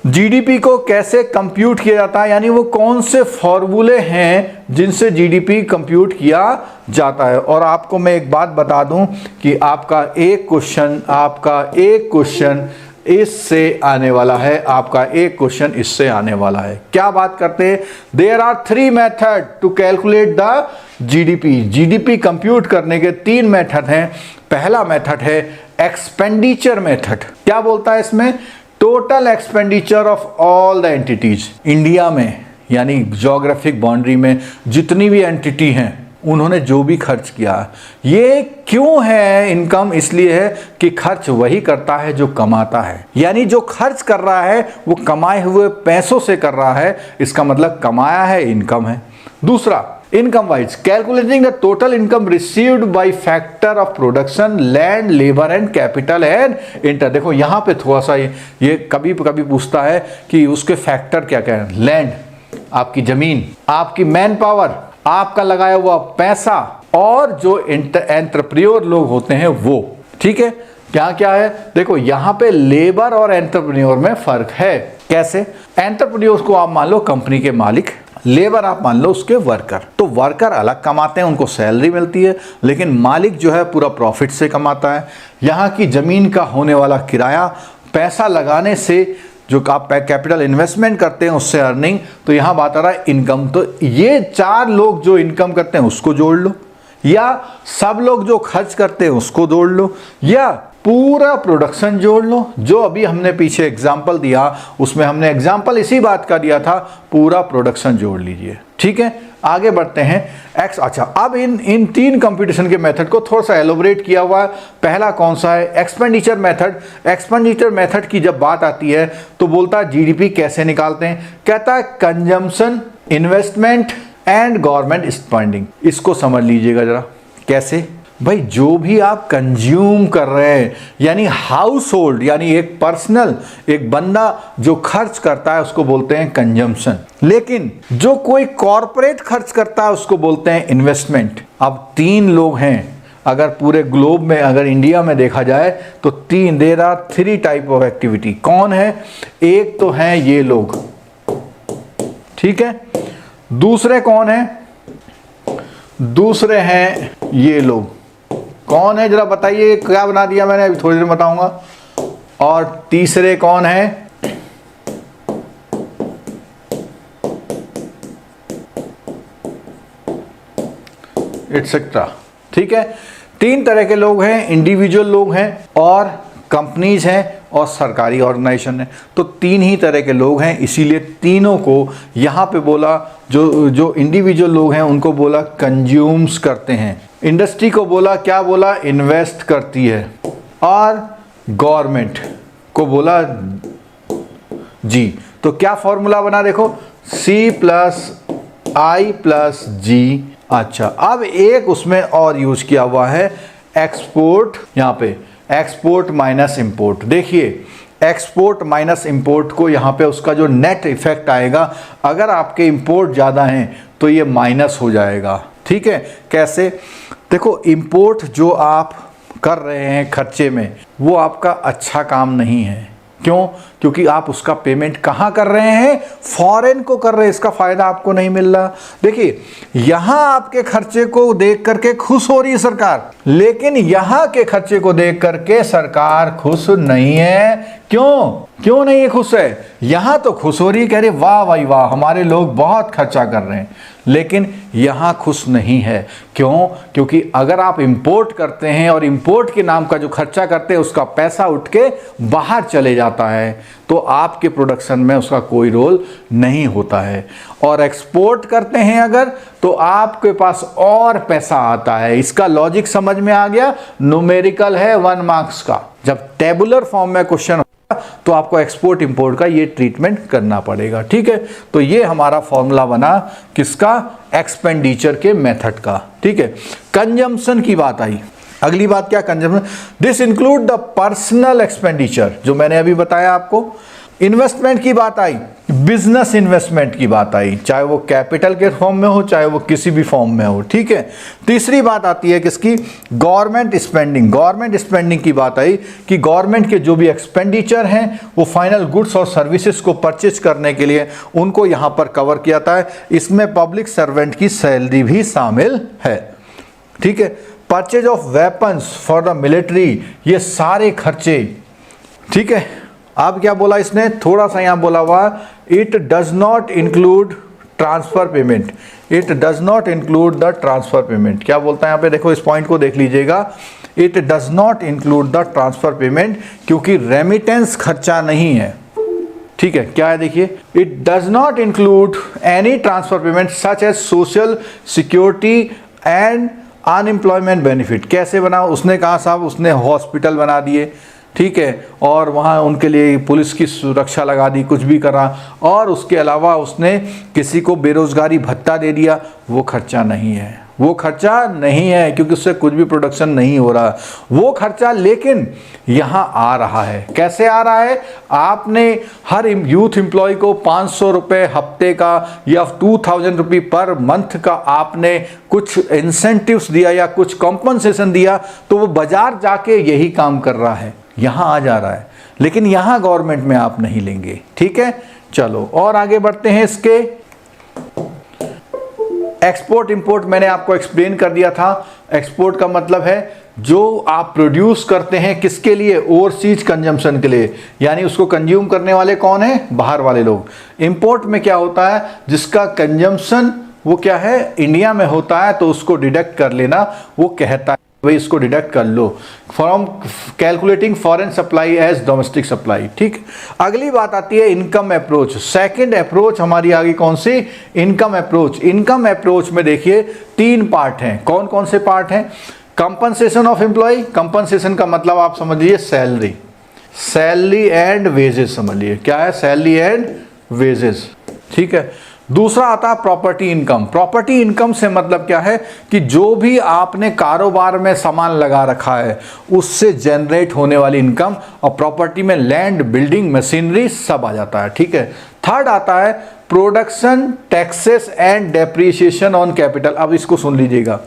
जीडीपी को कैसे कंप्यूट किया जाता है, यानी वो कौन से फॉर्मूले हैं जिनसे जीडीपी कंप्यूट किया जाता है। और आपको मैं एक बात बता दूं कि आपका एक क्वेश्चन इससे आने वाला है, आपका एक क्वेश्चन इससे आने वाला है। क्या बात करते हैं, there are 3 method to calculate the GDP. GDP compute करने के 3 मेथड हैं। पहला मेथड है एक्सपेंडिचर मेथड। क्या बोलता है इसमें, total expenditure of all the entities India में, यानी ज्योग्राफिक बाउंड्री में जितनी भी एंटिटी हैं उन्होंने जो भी खर्च किया। ये क्यों है इनकम, इसलिए है कि खर्च वही करता है जो कमाता है, यानी जो खर्च कर रहा है वो कमाए हुए पैसों से कर रहा है, इसका मतलब कमाया है, इनकम है। दूसरा, income wise calculating the total income received by factor of production, land, labour and capital and inter. देखो यहां पे थोड़ा सा ये कभी कभी पूछता है कि उसके फैक्टर क्या क्या है, लैंड आपकी जमीन, आपकी मैन पावर, आपका लगाया हुआ पैसा, और जो एंटरप्रेन्योर लोग होते हैं वो, ठीक है। क्या क्या है, देखो यहां पे लेबर और एंटरप्रेन्योर में फर्क है। कैसे, एंटरप्रेन्योर को आप मान लो कंपनी के मालिक, लेबर आप मान लो उसके वर्कर। तो वर्कर अलग कमाते हैं, उनको सैलरी मिलती है, लेकिन मालिक जो है पूरा प्रॉफिट से कमाता है। यहाँ की जमीन का होने वाला किराया, पैसा लगाने से जो आप कैपिटल इन्वेस्टमेंट करते हैं उससे अर्निंग, तो यहाँ बात आ रहा है इनकम। तो ये 4 लोग जो इनकम करते हैं उसको जोड़ लो, या सब लोग जो खर्च करते हैं उसको जोड़ लो, या पूरा प्रोडक्शन जोड़ लो। जो अभी हमने पीछे एग्जाम्पल दिया उसमें हमने एग्जाम्पल इसी बात का दिया था, पूरा प्रोडक्शन जोड़ लीजिए। ठीक है, आगे बढ़ते हैं। अच्छा, अब इन तीन कंप्यूटेशन के मेथड को थोड़ा सा एलोबरेट किया हुआ है। पहला कौन सा है? Expenditure method. एक्सपेंडिचर मेथड की जब बात आती है तो बोलता है जीडीपी कैसे निकालते हैं, कहता है consumption, investment and government spending. इसको समझ लीजिएगा जरा। कैसे भाई? जो भी आप कंज्यूम कर रहे हैं, यानी हाउस होल्ड, यानी एक पर्सनल, एक बंदा जो खर्च करता है उसको बोलते हैं कंजम्पशन, लेकिन जो कोई कॉरपोरेट खर्च करता है उसको बोलते हैं इन्वेस्टमेंट। अब तीन लोग हैं, अगर पूरे ग्लोब में, अगर इंडिया में देखा जाए तो there are 3 type of activity. कौन है? एक तो हैं ये लोग, ठीक है। दूसरे कौन है? दूसरे हैं ये लोग। कौन है जरा बताइए, क्या बना दिया मैंने, अभी थोड़ी देर में बताऊंगा। और तीसरे कौन है? एटसेट्रा। ठीक है, 3 तरह के लोग हैं, इंडिविजुअल लोग हैं और कंपनीज हैं और सरकारी ऑर्गेनाइजेशन है। तो 3 ही तरह के लोग हैं, इसीलिए तीनों को यहाँ पे बोला, जो इंडिविजुअल लोग हैं उनको बोला कंज्यूम्स करते हैं, इंडस्ट्री को बोला क्या बोला, इन्वेस्ट करती है, और गवर्नमेंट को बोला जी। तो क्या फॉर्मूला बना देखो, C+I+G। अच्छा, अब एक उसमें और यूज किया हुआ है एक्सपोर्ट, यहाँ पे एक्सपोर्ट माइनस इंपोर्ट। देखिए एक्सपोर्ट माइनस इंपोर्ट को यहाँ पे उसका जो नेट इफेक्ट आएगा, अगर आपके इंपोर्ट ज़्यादा हैं तो ये माइनस हो जाएगा। ठीक है, कैसे? देखो इंपोर्ट जो आप कर रहे हैं खर्चे में, वो आपका अच्छा काम नहीं है। क्यों? क्योंकि आप उसका पेमेंट कहाँ कर रहे हैं? फॉरेन को कर रहे हैं, इसका फायदा आपको नहीं मिल रहा। देखिए यहाँ आपके खर्चे को देख करके खुश हो रही है सरकार, लेकिन यहाँ के खर्चे को देख करके सरकार खुश नहीं है। क्यों नहीं है खुश है? यहाँ तो खुश हो रही है, कह रही वाह भाई वाह, हमारे लोग बहुत खर्चा कर रहे हैं, लेकिन यहाँ खुश नहीं है। क्यों? क्योंकि अगर आप इंपोर्ट करते हैं और इंपोर्ट के नाम का जो खर्चा करते हैं उसका पैसा उठ के बाहर चले जाता है, तो आपके प्रोडक्शन में उसका कोई रोल नहीं होता है। और एक्सपोर्ट करते हैं अगर, तो आपके पास और पैसा आता है। इसका लॉजिक समझ में आ गया? न्यूमेरिकल है 1 मार्क्स का। जब टेबुलर फॉर्म में क्वेश्चन तो आपको एक्सपोर्ट इंपोर्ट का ये ट्रीटमेंट करना पड़ेगा। ठीक है, तो ये हमारा फॉर्मूला बना किसका? एक्सपेंडिचर के मेथड का। ठीक है, कंजम्पशन की बात आई। अगली बात क्या? Consumption, this include the personal expenditure, जो मैंने अभी बताया आपको। इन्वेस्टमेंट की बात आई, बिजनेस इन्वेस्टमेंट की बात आई, चाहे वो कैपिटल के फॉर्म में हो, चाहे वो किसी भी फॉर्म में हो। ठीक है, तीसरी बात आती है किसकी? Government spending. गवर्नमेंट स्पेंडिंग की बात आई कि गवर्नमेंट के जो भी एक्सपेंडिचर हैं वो फाइनल गुड्स और सर्विसेज को परचेज करने के लिए उनको यहाँ पर कवर किया जाता है। इसमें पब्लिक सर्वेंट की सैलरी भी शामिल है। ठीक है, purchase of weapons for the military, ये सारे खर्चे। ठीक है, अब क्या बोला इसने? थोड़ा सा यहां बोला हुआ, it does not include transfer payment. It does not include the transfer payment. क्या बोलता है यहाँ पे? देखो इस पॉइंट को देख लीजिएगा, it does not include the transfer payment, क्योंकि रेमिटेंस खर्चा नहीं है। ठीक है, क्या है देखिए, it does not include any transfer payment such as social security and unemployment benefit. कैसे बना? उसने कहा साहब, उसने हॉस्पिटल बना दिए, ठीक है, और वहाँ उनके लिए पुलिस की सुरक्षा लगा दी, कुछ भी करा, और उसके अलावा उसने किसी को बेरोजगारी भत्ता दे दिया। वो खर्चा नहीं है, वो खर्चा नहीं है, क्योंकि उससे कुछ भी प्रोडक्शन नहीं हो रहा वो खर्चा। लेकिन यहाँ आ रहा है। कैसे आ रहा है? आपने हर यूथ एम्प्लॉय को 500 रुपये हफ्ते का या 2000 रुपये पर मंथ का आपने कुछ इंसेंटिव्स दिया या कुछ कॉम्पनसेशन दिया, तो वो बाजार जाके यही काम कर रहा है, यहाँ आ जा रहा है। लेकिन यहाँ गवर्नमेंट में आप नहीं लेंगे। ठीक है, चलो और आगे बढ़ते हैं। इसके एक्सपोर्ट इंपोर्ट मैंने आपको एक्सप्लेन कर दिया था। एक्सपोर्ट का मतलब है जो आप प्रोड्यूस करते हैं किसके लिए? ओवरसीज कंजम्पशन के लिए, यानी उसको कंज्यूम करने वाले कौन है? बाहर वाले लोग। इंपोर्ट में क्या होता है? जिसका कंजम्पशन वो क्या है, इंडिया में होता है तो उसको डिडक्ट कर लेना, वो कहता है भाई इसको डिडक्ट कर लो from calculating foreign supply as domestic supply. ठीक, अगली बात आती है इनकम अप्रोच। सेकंड अप्रोच हमारी आगे कौन सी, इनकम अप्रोच। इनकम अप्रोच में देखिए 3 पार्ट हैं। कौन कौन से पार्ट हैं, कंपनसेशन ऑफ एम्प्लॉय, कंपनसेशन का मतलब आप समझ लीजिए सैलरी, सैलरी एंड वेजेस समझ लीजिए, क्या है, सैलरी एंड वेजेस। ठीक है, दूसरा आता है प्रॉपर्टी इनकम। प्रॉपर्टी इनकम से मतलब क्या है कि जो भी आपने कारोबार में सामान लगा रखा है उससे जनरेट होने वाली इनकम, और प्रॉपर्टी में लैंड, बिल्डिंग, मशीनरी सब आ जाता है। ठीक है, थर्ड आता है production taxes and depreciation on capital. अब इसको सुन लीजिएगा,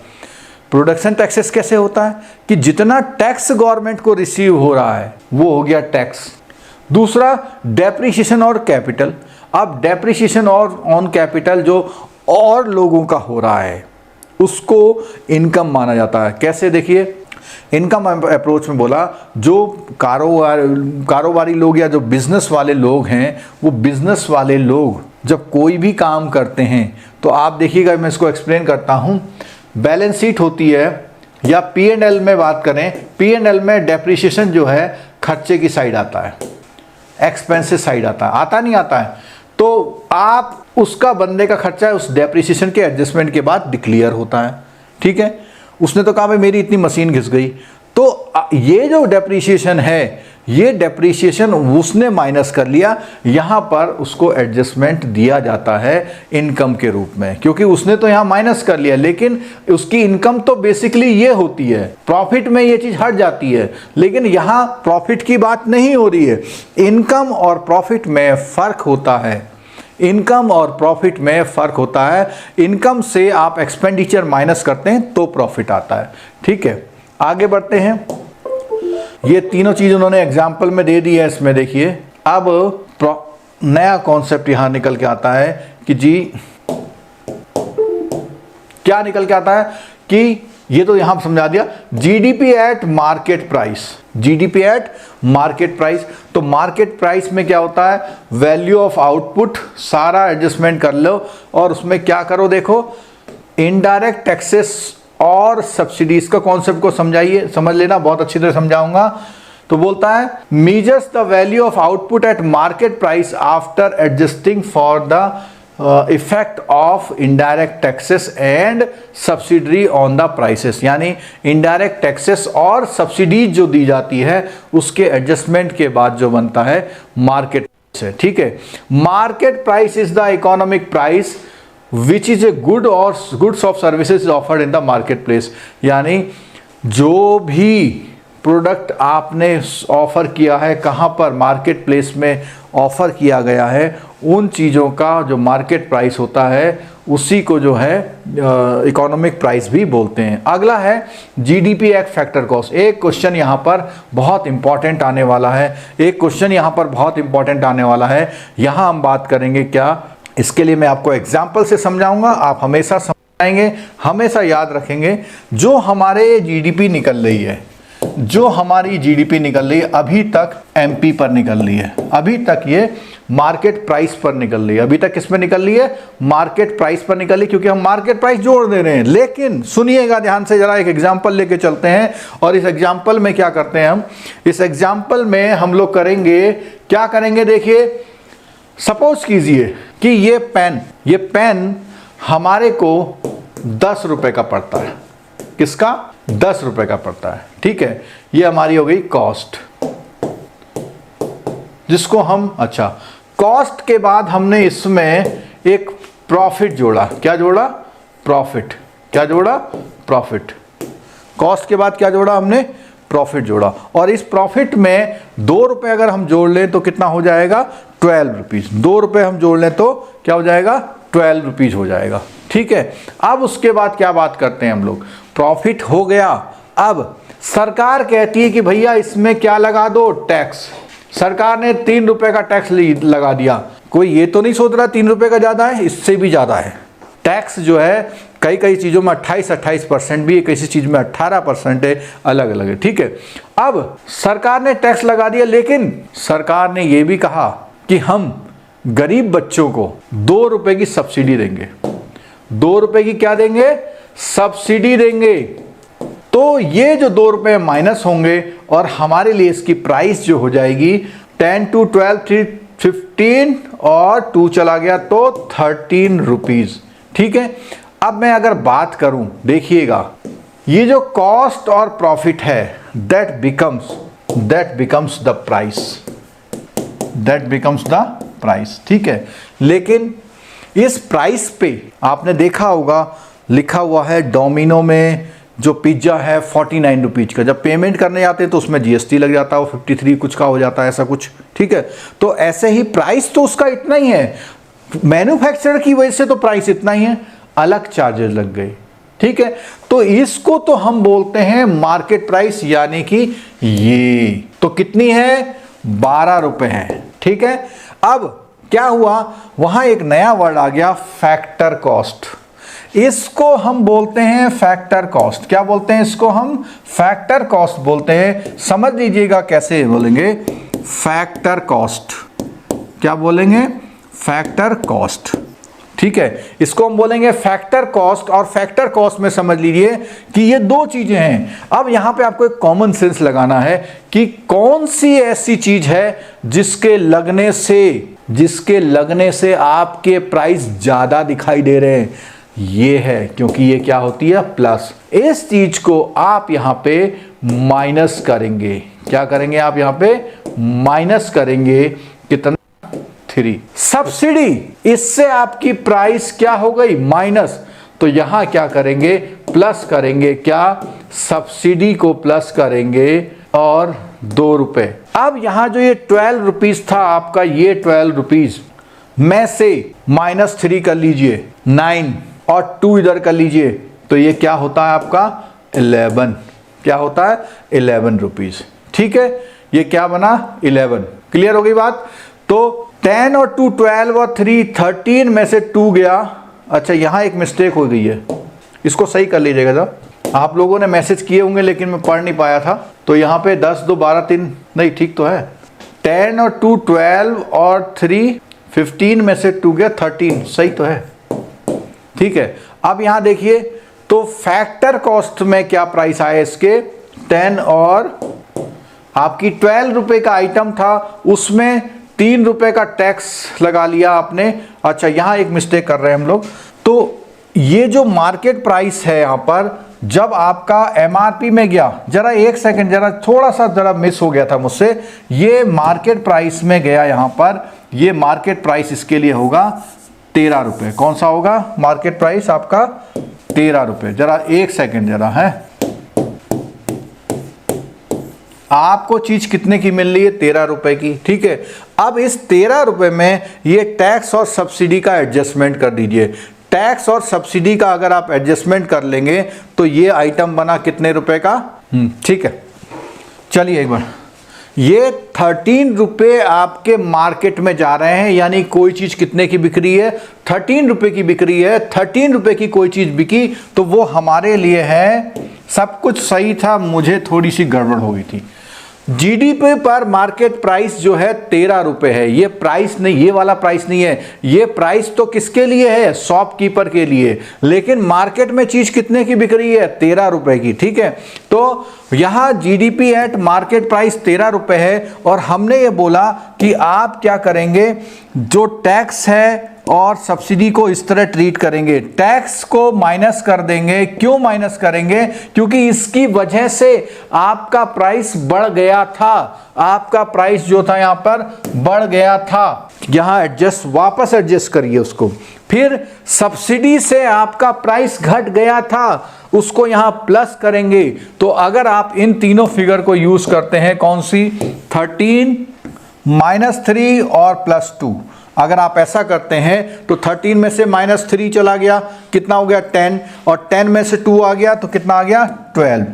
प्रोडक्शन टैक्सेस कैसे होता है कि जितना टैक्स गवर्नमेंट को रिसीव हो रहा है वो हो गया टैक्स। दूसरा डेप्रिसिएशन और कैपिटल। अब डेप्रिसिएशन और ऑन कैपिटल जो और लोगों का हो रहा है उसको इनकम माना जाता है। कैसे, देखिए इनकम अप्रोच में बोला, जो कारोबारी लोग या जो बिजनेस वाले लोग हैं, वो बिजनेस वाले लोग जब कोई भी काम करते हैं तो आप देखिएगा, मैं इसको एक्सप्लेन करता हूँ। बैलेंस शीट होती है या P&L में बात करें, P&L में डेप्रिसिएशन जो है खर्चे की साइड आता है, एक्सपेंसेस साइड आता नहीं आता है, तो आप उसका बंदे का खर्चा है उस डेप्रिसिएशन के एडजस्टमेंट के बाद डिक्लेयर होता है। ठीक है, उसने तो कहा भाई मेरी इतनी मशीन घिस गई, तो ये जो डेप्रिसिएशन है, ये डेप्रिसिएशन उसने माइनस कर लिया, यहाँ पर उसको एडजस्टमेंट दिया जाता है इनकम के रूप में, क्योंकि उसने तो यहाँ माइनस कर लिया, लेकिन उसकी इनकम तो बेसिकली ये होती है। प्रॉफिट में ये चीज़ हट जाती है, लेकिन यहाँ प्रॉफिट की बात नहीं हो रही है। इनकम और प्रॉफिट में फ़र्क होता है, इनकम और प्रॉफिट में फ़र्क होता है। इनकम से आप एक्सपेंडिचर माइनस करते हैं तो प्रॉफिट आता है। ठीक है, आगे बढ़ते हैं। ये तीनों चीज उन्होंने एग्जाम्पल में दे दी है। इसमें देखिए अब नया कॉन्सेप्ट यहां निकल के आता है कि जी क्या निकल के आता है कि ये तो यहां समझा दिया, GDP at market price, GDP at market price. तो मार्केट प्राइस में क्या होता है, वैल्यू ऑफ आउटपुट, सारा एडजस्टमेंट कर लो और उसमें क्या करो, देखो इनडायरेक्ट टैक्सेस और सब्सिडीज का कॉन्सेप्ट को समझाइए, समझ लेना, बहुत अच्छी तरह समझाऊंगा। तो बोलता है measures the value of output at market price after adjusting for the effect of indirect taxes and subsidy on the prices, यानी इनडायरेक्ट टैक्सेस और सब्सिडीज जो दी जाती है उसके एडजस्टमेंट के बाद जो बनता है मार्केट प्राइस है। ठीक है, market price is the economic price which is a good or goods of services offered in the market place, यानी जो भी प्रोडक्ट आपने ऑफर किया है, कहाँ पर, मार्केट प्लेस में ऑफर किया गया है, उन चीज़ों का जो मार्केट प्राइस होता है उसी को जो है इकोनॉमिक प्राइस भी बोलते हैं। अगला है जीडीपी एक्ट फैक्टर कॉस्ट। एक क्वेश्चन यहाँ पर बहुत इंपॉर्टेंट आने वाला है, एक क्वेश्चन यहाँ पर बहुत इंपॉर्टेंट आने वाला है। यहाँ हम बात करेंगे क्या, इसके लिए मैं आपको एग्जाम्पल से समझाऊंगा, आप हमेशा समझाएंगे, हमेशा याद रखेंगे। जो हमारे जीडीपी निकल रही है, जो हमारी जीडीपी निकल रही है, अभी तक एमपी पर निकल रही है, अभी तक ये मार्केट प्राइस पर निकल रही है, अभी तक किस पर निकल रही है, मार्केट प्राइस पर निकल रही है, क्योंकि हम मार्केट प्राइस जोड़ दे रहे हैं। लेकिन सुनिएगा ध्यान से, जरा एक एग्जाम्पल लेके चलते हैं, और इस एग्जाम्पल में क्या करते हैं हम, इस एग्जाम्पल में हम लोग करेंगे, क्या करेंगे, देखिए सपोज कीजिए कि ये पेन हमारे को 10 रुपए का पड़ता है, किसका, 10 रुपए का पड़ता है। ठीक है, ये हमारी हो गई कॉस्ट, जिसको हम, अच्छा, कॉस्ट के बाद हमने इसमें एक प्रॉफिट जोड़ा, क्या जोड़ा, प्रॉफिट, क्या जोड़ा, प्रॉफिट। कॉस्ट के बाद क्या जोड़ा हमने, प्रॉफिट जोड़ा, और इस प्रॉफिट में 2 रुपए अगर हम जोड़ लें तो कितना हो जाएगा, 12 रुपीज। 2 रुपए हम जोड़ लें तो क्या हो जाएगा, 12 रुपीज हो जाएगा। ठीक है, अब उसके बाद क्या बात करते हैं हम लोग, प्रॉफिट हो गया। अब सरकार कहती है कि भैया इसमें क्या लगा दो, टैक्स। सरकार ने 3 रुपए का टैक्स लगा दिया। कोई ये तो नहीं सोच रहा 3 रुपए का ज़्यादा है, इससे भी ज़्यादा है। टैक्स जो है कई कई चीज़ों में 28% भी है, किसी चीज़ में 18% है, अलग अलग है। ठीक है, अब सरकार ने टैक्स लगा दिया, लेकिन सरकार ने ये भी कहा कि हम गरीब बच्चों को 2 रुपए की सब्सिडी देंगे। ₹2 की क्या देंगे, सब्सिडी देंगे। तो ये जो ₹2 माइनस होंगे और हमारे लिए इसकी प्राइस जो हो जाएगी 10 to 12 15 और 2 चला गया तो ₹13। ठीक है। अब मैं अगर बात करूं, देखिएगा ये जो कॉस्ट और प्रॉफिट है दैट बिकम्स द प्राइस। ठीक है। लेकिन इस प्राइस पे आपने देखा होगा लिखा हुआ है डोमिनो में जो पिज्जा है 49 रुपीज का, जब पेमेंट करने जाते हैं तो उसमें जीएसटी लग जाता है, वो 53 कुछ का हो जाता है, ऐसा कुछ। ठीक है। तो ऐसे ही प्राइस तो उसका इतना ही है, मैन्युफैक्चरर की वजह से तो प्राइस इतना ही है, अलग चार्जेस लग गए। ठीक है। तो इसको तो हम बोलते हैं मार्केट प्राइस, यानी कि ये तो कितनी है, ₹12 है। ठीक है। अब क्या हुआ, वहां एक नया वर्ड आ गया, फैक्टर कॉस्ट। इसको हम बोलते हैं फैक्टर कॉस्ट। क्या बोलते हैं इसको, हम फैक्टर कॉस्ट बोलते हैं। समझ लीजिएगा कैसे बोलेंगे, फैक्टर कॉस्ट। क्या बोलेंगे, फैक्टर कॉस्ट। ठीक है। इसको हम बोलेंगे फैक्टर कॉस्ट। और फैक्टर कॉस्ट में समझ लीजिए कि ये दो चीजें हैं। अब यहां पे आपको एक कॉमन सेंस लगाना है कि कौन सी ऐसी चीज है जिसके लगने से आपके प्राइस ज्यादा दिखाई दे रहे हैं, ये है, क्योंकि ये क्या होती है, प्लस। इस चीज को आप यहां पे माइनस करेंगे। क्या करेंगे, आप यहां पे माइनस करेंगे, कितना, 3। सब्सिडी, इससे आपकी प्राइस क्या हो गई, माइनस। तो यहां क्या करेंगे, प्लस करेंगे। क्या, सब्सिडी को प्लस करेंगे और ₹2। अब यहां जो ये 12 रुपीज था आपका, ये 12 रुपीज में से -3 कर लीजिए, 9 और 2 इधर कर लीजिए, तो ये क्या होता है आपका 11। क्या होता है, 11 रुपीज। ठीक है। ये क्या बना, 11। क्लियर हो गई बात। तो 10 और 2 12 और 3 13 में से 2 गया। अच्छा, यहां एक मिस्टेक हो गई है, इसको सही कर लीजिएगा जब। आप लोगों ने मैसेज किए होंगे लेकिन मैं पढ़ नहीं पाया था। तो यहां पे 10 2 12 3 नहीं, ठीक तो है। 10 और 2 12 और 3 15 में से 2 गया 13, सही तो है। ठीक है। अब यहां देखिए तो फैक्टर कॉस्ट में क्या प्राइस आया इसके, 10 और आपकी 12 रुपए का आइटम था, उसमें ₹3 का टैक्स लगा लिया आपने। अच्छा, यहां एक मिस्टेक कर रहे हैं हम लोग। तो ये जो मार्केट प्राइस है यहां पर, जब आपका एमआरपी में गया, जरा एक सेकंड, जरा थोड़ा सा जरा मिस हो गया था मुझसे, ये मार्केट प्राइस में गया यहां पर, ये मार्केट प्राइस इसके लिए होगा ₹13। कौन सा होगा मार्केट प्राइस आपका, ₹13। जरा एक सेकंड जरा है, आपको चीज कितने की मिल रही है, ₹13 की। ठीक है। अब इस ₹13 में ये टैक्स और सब्सिडी का एडजस्टमेंट कर दीजिए। टैक्स और सब्सिडी का अगर आप एडजस्टमेंट कर लेंगे तो ये आइटम बना कितने रुपए का, ठीक है। चलिए एक बार, ये ₹13 आपके मार्केट में जा रहे हैं, यानी कोई चीज कितने की बिक रही है, ₹13 की बिक रही है। ₹13 की कोई चीज बिकी तो वो हमारे लिए है, सब कुछ सही था, मुझे थोड़ी सी गड़बड़ हो गई थी। जीडीपी पर मार्केट प्राइस जो है ₹13 है। ये प्राइस नहीं, ये वाला प्राइस नहीं है, ये प्राइस तो किसके लिए है, शॉपकीपर के लिए। लेकिन मार्केट में चीज कितने की बिक रही है, ₹13 की। ठीक है। तो यहां जीडीपी एट मार्केट प्राइस ₹13 है। और हमने ये बोला कि आप क्या करेंगे, जो टैक्स है और सब्सिडी को इस तरह ट्रीट करेंगे, टैक्स को माइनस कर देंगे। क्यों माइनस करेंगे, क्योंकि इसकी वजह से आपका प्राइस बढ़ गया था, आपका प्राइस जो था यहां पर बढ़ गया था। यहां वापस एडजस्ट करिए उसको। फिर सब्सिडी से आपका प्राइस घट गया था, उसको यहां प्लस करेंगे। तो अगर आप इन तीनों फिगर को यूज करते हैं, कौन सी, 13 -3 और +2, अगर आप ऐसा करते हैं तो 13 में से -3 चला गया, कितना हो गया 10, और 10 में से 2 आ गया तो कितना आ गया 12।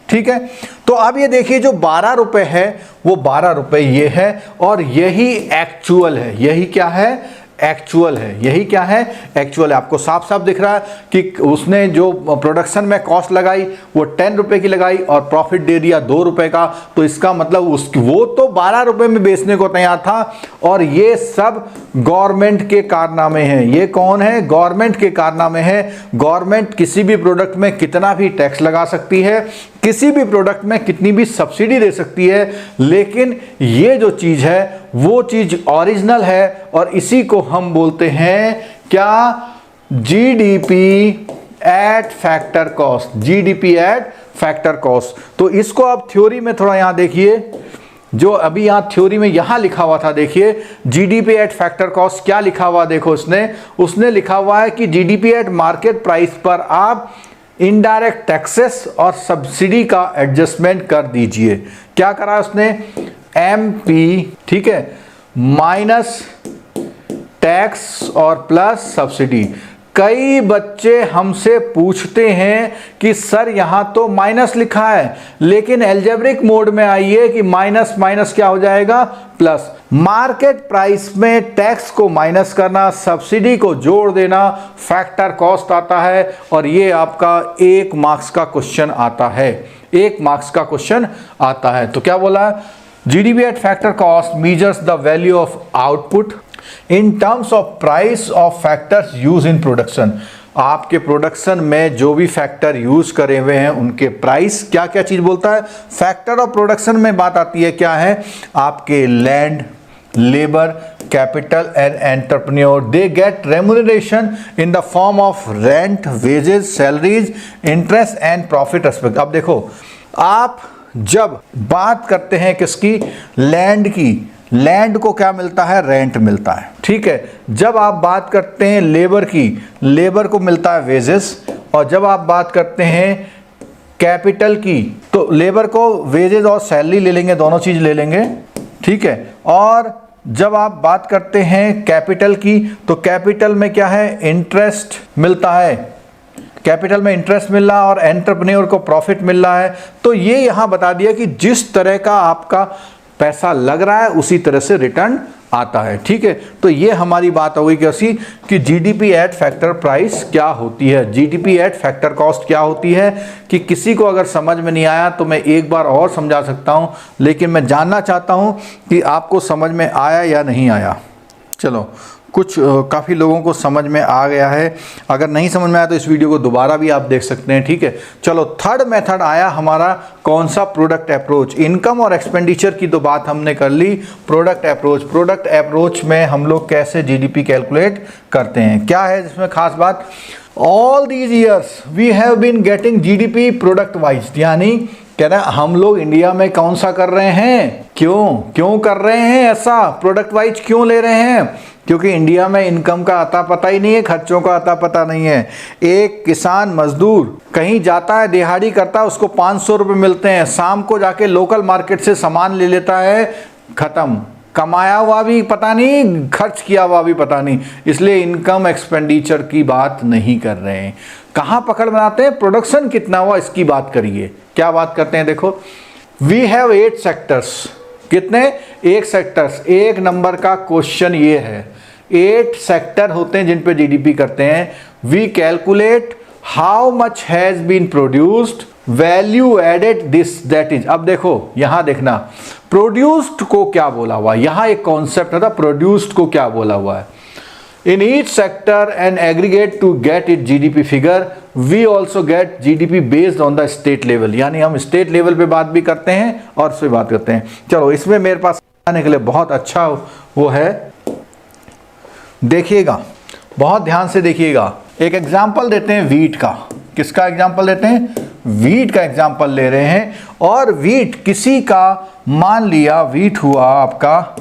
ठीक है। तो अब ये देखिए जो ₹12 है वो ₹12 ये है, और यही एक्चुअल है। यही क्या है, एक्चुअल है। यही क्या है, एक्चुअल है। आपको साफ साफ दिख रहा है कि उसने जो प्रोडक्शन में कॉस्ट लगाई वो ₹10 की लगाई और प्रॉफिट दे दिया ₹2 का। तो इसका मतलब वो तो ₹12 में बेचने को तैयार था, और ये सब गवर्नमेंट के कारनामे हैं। ये कौन है? गवर्नमेंट के कारनामे हैं। गवर्नमेंट किसी भी प्रोडक्ट में कितना भी टैक्स लगा सकती है, किसी भी प्रोडक्ट में कितनी भी सब्सिडी दे सकती है, लेकिन ये जो चीज है वो चीज ओरिजिनल है और इसी को हम बोलते हैं क्या? GDP at factor cost. GDP at factor cost. तो इसको आप थ्योरी में थोड़ा यहां देखिए, जो अभी यहां थ्योरी में यहां लिखा हुआ था, देखिए जीडीपी एट फैक्टर कॉस्ट क्या लिखा हुआ, देखो उसने लिखा हुआ है कि जीडीपी एट मार्केट प्राइस पर आप इनडायरेक्ट टैक्सेस और सब्सिडी का एडजस्टमेंट कर दीजिए। क्या करा उसने? एमपी, ठीक है, माइनस टैक्स और प्लस सब्सिडी। कई बच्चे हमसे पूछते हैं कि सर यहां तो माइनस लिखा है, लेकिन एल्जेब्रिक मोड में आइए कि माइनस माइनस क्या हो जाएगा? प्लस। मार्केट प्राइस में टैक्स को माइनस करना, सब्सिडी को जोड़ देना, फैक्टर कॉस्ट आता है और ये आपका 1 मार्क्स का क्वेश्चन आता है। 1 मार्क्स का क्वेश्चन आता है। तो क्या बोला? GDP at factor cost measures the value of output in terms of price of factors use in production. आपके प्रोडक्शन में जो भी फैक्टर यूज करे हुए हैं उनके प्राइस, क्या क्या चीज बोलता है? फैक्टर ऑफ प्रोडक्शन में बात आती है क्या है? आपके land, labour, capital and entrepreneur, they get remuneration in the form of rent, wages, salaries, interest and profit aspect. अब देखो, आप जब बात करते हैं किसकी? लैंड की, लैंड को क्या मिलता है? रेंट मिलता है, ठीक है। जब आप बात करते हैं लेबर की, लेबर को मिलता है वेजेस, और जब आप बात करते हैं कैपिटल की तो लेबर को वेजेस और सैलरी ले लेंगे, दोनों चीज ले लेंगे, ठीक है। और जब आप बात करते हैं कैपिटल की तो कैपिटल में क्या है? इंटरेस्ट मिलता है, कैपिटल में इंटरेस्ट मिल रहा है और एंटरप्रेन्योर को प्रॉफिट मिल रहा है। तो ये यहां बता दिया कि जिस तरह का आपका पैसा लग रहा है उसी तरह से रिटर्न आता है, ठीक है। तो ये हमारी बात हो गई कैसी कि जीडीपी एट फैक्टर प्राइस क्या होती है, जीडीपी एट फैक्टर कॉस्ट क्या होती है। कि किसी को अगर समझ में नहीं आया तो मैं एक बार और समझा सकता हूं, लेकिन मैं जानना चाहता हूं कि आपको समझ में आया या नहीं आया। चलो, कुछ काफ़ी लोगों को समझ में आ गया है। अगर नहीं समझ में आया तो इस वीडियो को दोबारा भी आप देख सकते हैं, ठीक है। चलो, थर्ड मेथड आया हमारा, कौन सा? Product approach. इनकम और एक्सपेंडिचर की तो बात हमने कर ली। प्रोडक्ट अप्रोच, प्रोडक्ट अप्रोच में हम लोग कैसे जीडीपी कैलकुलेट करते हैं? क्या है इसमें खास बात? All these years we have been getting GDP product wise, यानी कह रहे हैं हम लोग इंडिया में कौन सा कर रहे हैं, क्यों कर रहे हैं ऐसा, प्रोडक्ट वाइज क्यों ले रहे हैं? क्योंकि इंडिया में इनकम का अता पता ही नहीं है, खर्चों का अता पता नहीं है। एक किसान मजदूर कहीं जाता है, दिहाड़ी करता है, उसको 500 रुपये मिलते हैं, शाम को जाके लोकल मार्केट से सामान ले लेता है, खत्म, कमाया हुआ भी पता नहीं, खर्च किया हुआ भी पता नहीं। इसलिए इनकम एक्सपेंडिचर की बात नहीं कर रहे हैं। कहाँ पकड़ बनाते हैं? प्रोडक्शन कितना हुआ इसकी बात करिए। क्या बात करते हैं? देखो, वी हैव 8 सेक्टर्स। कितने? 8 सेक्टर्स। 1 नंबर का क्वेश्चन ये है, 8 सेक्टर होते हैं जिन पे जीडीपी करते हैं। We calculate how much has been produced, value added, this that is. अब देखो, यहां देखना, प्रोड्यूस्ड को क्या बोला हुआ है, यहां एक कॉन्सेप्ट था, प्रोड्यूस्ड को क्या बोला हुआ है। In each sector and aggregate to get its GDP figure, we also get GDP based on the state level। यानी हम स्टेट लेवल पे बात भी करते हैं और उस पे बात करते हैं। चलो, इसमें मेरे पास आने के लिए बहुत अच्छा वो है, देखिएगा, बहुत ध्यान से देखिएगा। एक एग्जाम्पल देते हैं वीट का। किसका एग्जाम्पल देते हैं? वीट का एग्जाम्पल ले रहे हैं। और वीट किसी का, मान लिया वीट हुआ आपका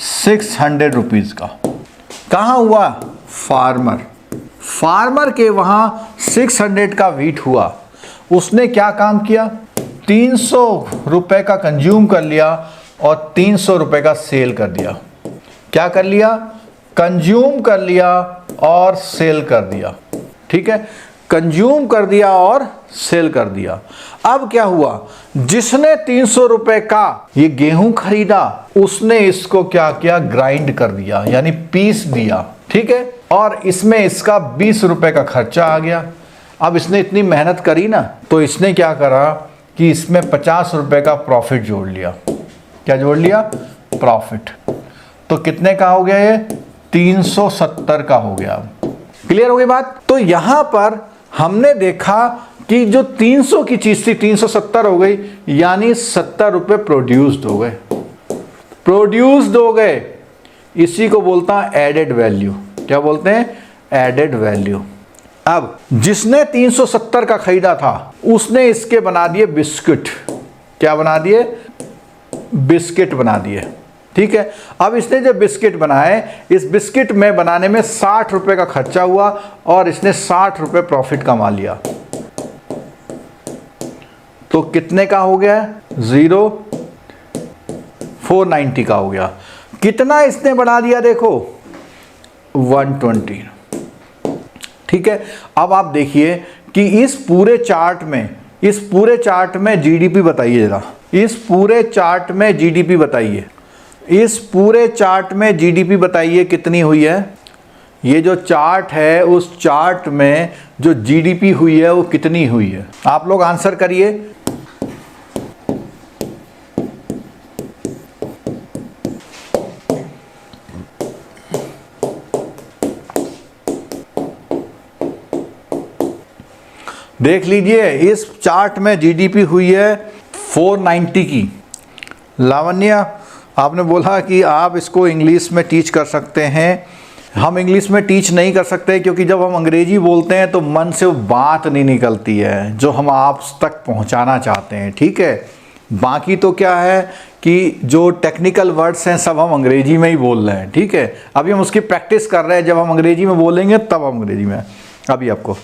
600 रुपीज का। कहाँ हुआ? फार्मर के वहां 600 का वीट हुआ। उसने क्या काम किया? 300 रुपए का कंज्यूम कर लिया और 300 रुपए का सेल कर दिया। क्या कर लिया? कंज्यूम कर लिया और सेल कर दिया, ठीक है। कंज्यूम कर दिया और सेल कर दिया। अब क्या हुआ? जिसने 300 रुपए का ये गेहूं खरीदा, उसने इसको क्या किया? ग्राइंड कर दिया, यानी पीस दिया, ठीक है। और इसमें इसका 20 रुपए का खर्चा आ गया। अब इसने इतनी मेहनत करी ना, तो इसने क्या करा कि इसमें 50 रुपए का प्रॉफिट जोड़ लिया। क्या जोड़ लिया? प्रॉफिट। तो कितने का हो गया ये? 370 का हो गया। क्लियर हो गई बात? तो यहां पर हमने देखा कि जो 300 की चीज थी 370 हो गई, यानी 70 रुपए प्रोड्यूस्ड हो गए, प्रोड्यूस्ड हो गए। इसी को बोलता है एडेड वैल्यू। क्या बोलते हैं? Added value. अब जिसने 370 का खरीदा था उसने इसके बना दिए बिस्किट। क्या बना दिए? बिस्किट बना दिए। ठीक है। अब इसने जो बिस्किट बनाए, इस बिस्किट में बनाने में 60 रुपए का खर्चा हुआ और इसने 60 रुपए प्रॉफिट कमा लिया। तो कितने का हो गया? 490 का हो गया। कितना इसने बढ़ा दिया? देखो 120। ठीक है। अब आप देखिए कि इस पूरे चार्ट में जीडीपी बताइए जरा। इस पूरे चार्ट में जीडीपी बताइए। इस पूरे चार्ट में जीडीपी बताइए कितनी हुई है। ये जो चार्ट है उस चार्ट में जो जीडीपी हुई है वो कितनी हुई है? आप लोग आंसर करिए। देख लीजिए इस चार्ट में जीडीपी हुई है 490 की। लावण्य, आपने बोला कि आप इसको इंग्लिश में टीच कर सकते हैं। हम इंग्लिश में टीच नहीं कर सकते क्योंकि जब हम अंग्रेजी बोलते हैं तो मन से वो बात नहीं निकलती है जो हम आप तक पहुंचाना चाहते हैं। ठीक है। बाकी तो क्या है कि जो टेक्निकल वर्ड्स हैं सब हम अंग्रेजी में ही बोल रहे हैं। ठीक है। अभी हम उसकी प्रैक्टिस कर रहे हैं, जब हम अंग्रेजी में बोलेंगे तब हम अंग्रेजी में। अभी आपको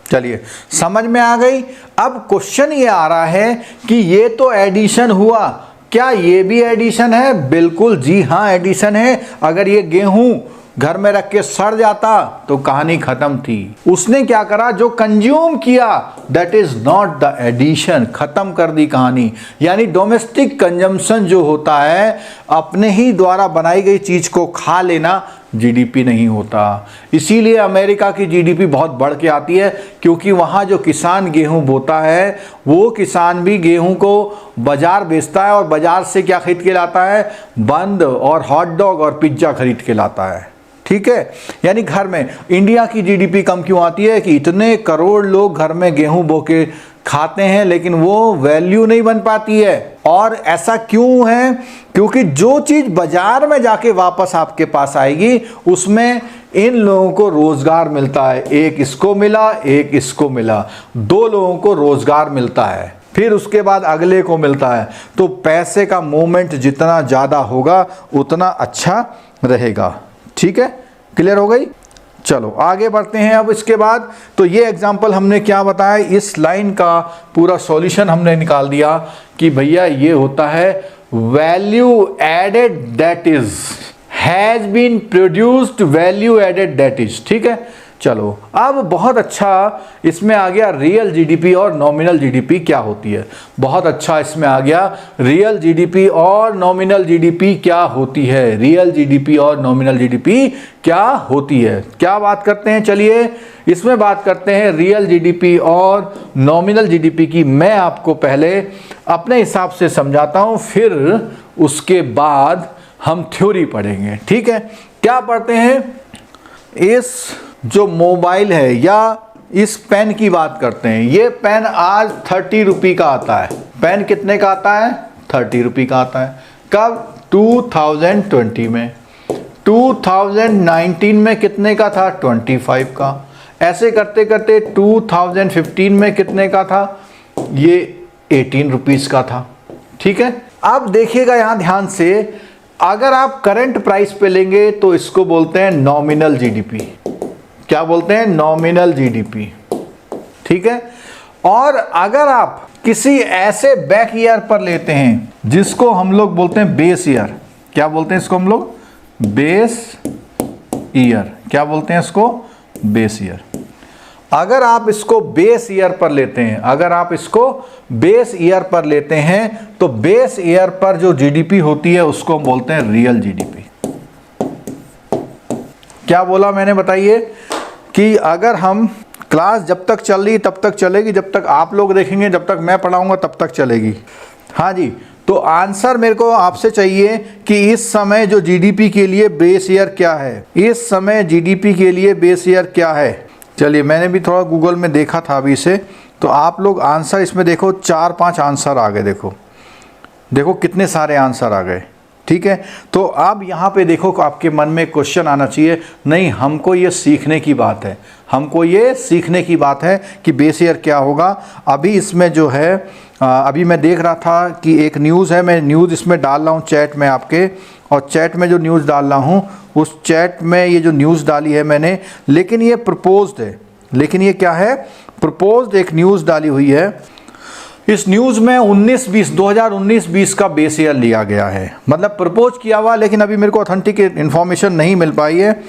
चलिए समझ में आ गई। अब क्वेश्चन ये आ रहा है कि ये तो एडिशन हुआ, क्या ये भी एडिशन है? बिल्कुल जी हाँ, एडिशन है। अगर ये गेहूं घर में रख के सड़ जाता तो कहानी खत्म थी। उसने क्या करा? जो कंज्यूम किया that is not the addition. खत्म कर दी कहानी। यानी डोमेस्टिक कंजम्पशन जो होता है, अपने ही द्वारा बनाई गई चीज को खा लेना, जीडीपी नहीं होता। इसीलिए अमेरिका की जीडीपी बहुत बढ़ के आती है, क्योंकि वहाँ जो किसान गेहूं बोता है वो किसान भी गेहूं को बाजार बेचता है और बाजार से क्या खरीद के लाता है? बंद और हॉट डॉग और पिज्ज़ा खरीद के लाता है। ठीक है। यानी घर में इंडिया की जीडीपी कम क्यों आती है कि इतने करोड़ लोग घर में गेहूं बो के खाते हैं लेकिन वो वैल्यू नहीं बन पाती है। और ऐसा क्यों है? क्योंकि जो चीज बाजार में जाके वापस आपके पास आएगी उसमें इन लोगों को रोजगार मिलता है। एक इसको मिला, एक इसको मिला, 2 लोगों को रोजगार मिलता है, फिर उसके बाद अगले को मिलता है। तो पैसे का मूवमेंट जितना ज्यादा होगा उतना अच्छा रहेगा। ठीक है। क्लियर हो गई? चलो आगे बढ़ते हैं। अब इसके बाद तो ये एग्जाम्पल हमने क्या बताया, इस लाइन का पूरा सॉल्यूशन हमने निकाल दिया कि भैया ये होता है value added that is has been produced, value added that is. ठीक है। चलो अब बहुत अच्छा इसमें आ गया रियल जीडीपी और नॉमिनल जीडीपी क्या होती है। बहुत अच्छा इसमें आ गया रियल जीडीपी और नॉमिनल जीडीपी क्या होती है। रियल जीडीपी और नॉमिनल जीडीपी क्या होती है, क्या बात करते हैं। चलिए इसमें बात करते हैं रियल जीडीपी और नॉमिनल जीडीपी की। मैं आपको पहले अपने हिसाब से समझाता हूं, फिर उसके बाद हम थ्योरी पढ़ेंगे। ठीक है। क्या पढ़ते हैं? इस जो मोबाइल है या इस पेन की बात करते हैं। ये पेन आज 30 रुपये का आता है। पेन कितने का आता है? 30 रुपये का आता है। कब? 2020 में। 2019 में कितने का था? 25 का। ऐसे करते करते 2015 में कितने का था? ये 18 रुपीज़ का था। ठीक है। अब देखिएगा यहाँ ध्यान से, अगर आप करंट प्राइस पे लेंगे तो इसको बोलते हैं नॉमिनल जीडीपी। क्या बोलते हैं? Nominal GDP. ठीक है। और अगर आप किसी ऐसे बैक ईयर पर लेते हैं जिसको हम लोग बोलते हैं बेस ईयर। क्या बोलते हैं इसको हम लोग? Base year. क्या बोलते हैं इसको? Base year. अगर आप इसको बेस ईयर पर लेते हैं, अगर आप इसको बेस ईयर पर लेते हैं तो बेस ईयर पर जो जीडीपी होती है उसको हम बोलते हैं रियल जीडीपी। क्या बोला मैंने? बताइए कि अगर हम क्लास जब तक चल रही तब तक चलेगी, जब तक आप लोग देखेंगे, जब तक मैं पढ़ाऊंगा तब तक चलेगी। हाँ जी। तो आंसर मेरे को आपसे चाहिए कि इस समय जो जीडीपी के लिए बेस ईयर क्या है, इस समय जीडीपी के लिए बेस ईयर क्या है। चलिए, मैंने भी थोड़ा गूगल में देखा था अभी से, तो आप लोग आंसर इसमें देखो, 4-5 आंसर आ गए। देखो कितने सारे आंसर आ गए। ठीक है, तो अब यहाँ पे देखो आपके मन में क्वेश्चन आना चाहिए, नहीं हमको ये सीखने की बात है, हमको ये सीखने की बात है कि बेस ईयर क्या होगा। अभी इसमें जो है अभी मैं देख रहा था कि एक न्यूज़ है, मैं न्यूज़ इसमें डाल रहा हूँ चैट में आपके, और चैट में जो न्यूज़ डाल रहा हूँ उस चैट में ये जो न्यूज़ डाली है मैंने, लेकिन ये प्रपोज्ड है, लेकिन ये क्या है, प्रपोज्ड एक न्यूज़ डाली हुई है। इस न्यूज़ में 2019-20 का बेस ईयर लिया गया है, मतलब प्रपोज किया हुआ, लेकिन अभी मेरे को ऑथेंटिक इन्फॉर्मेशन नहीं मिल पाई है।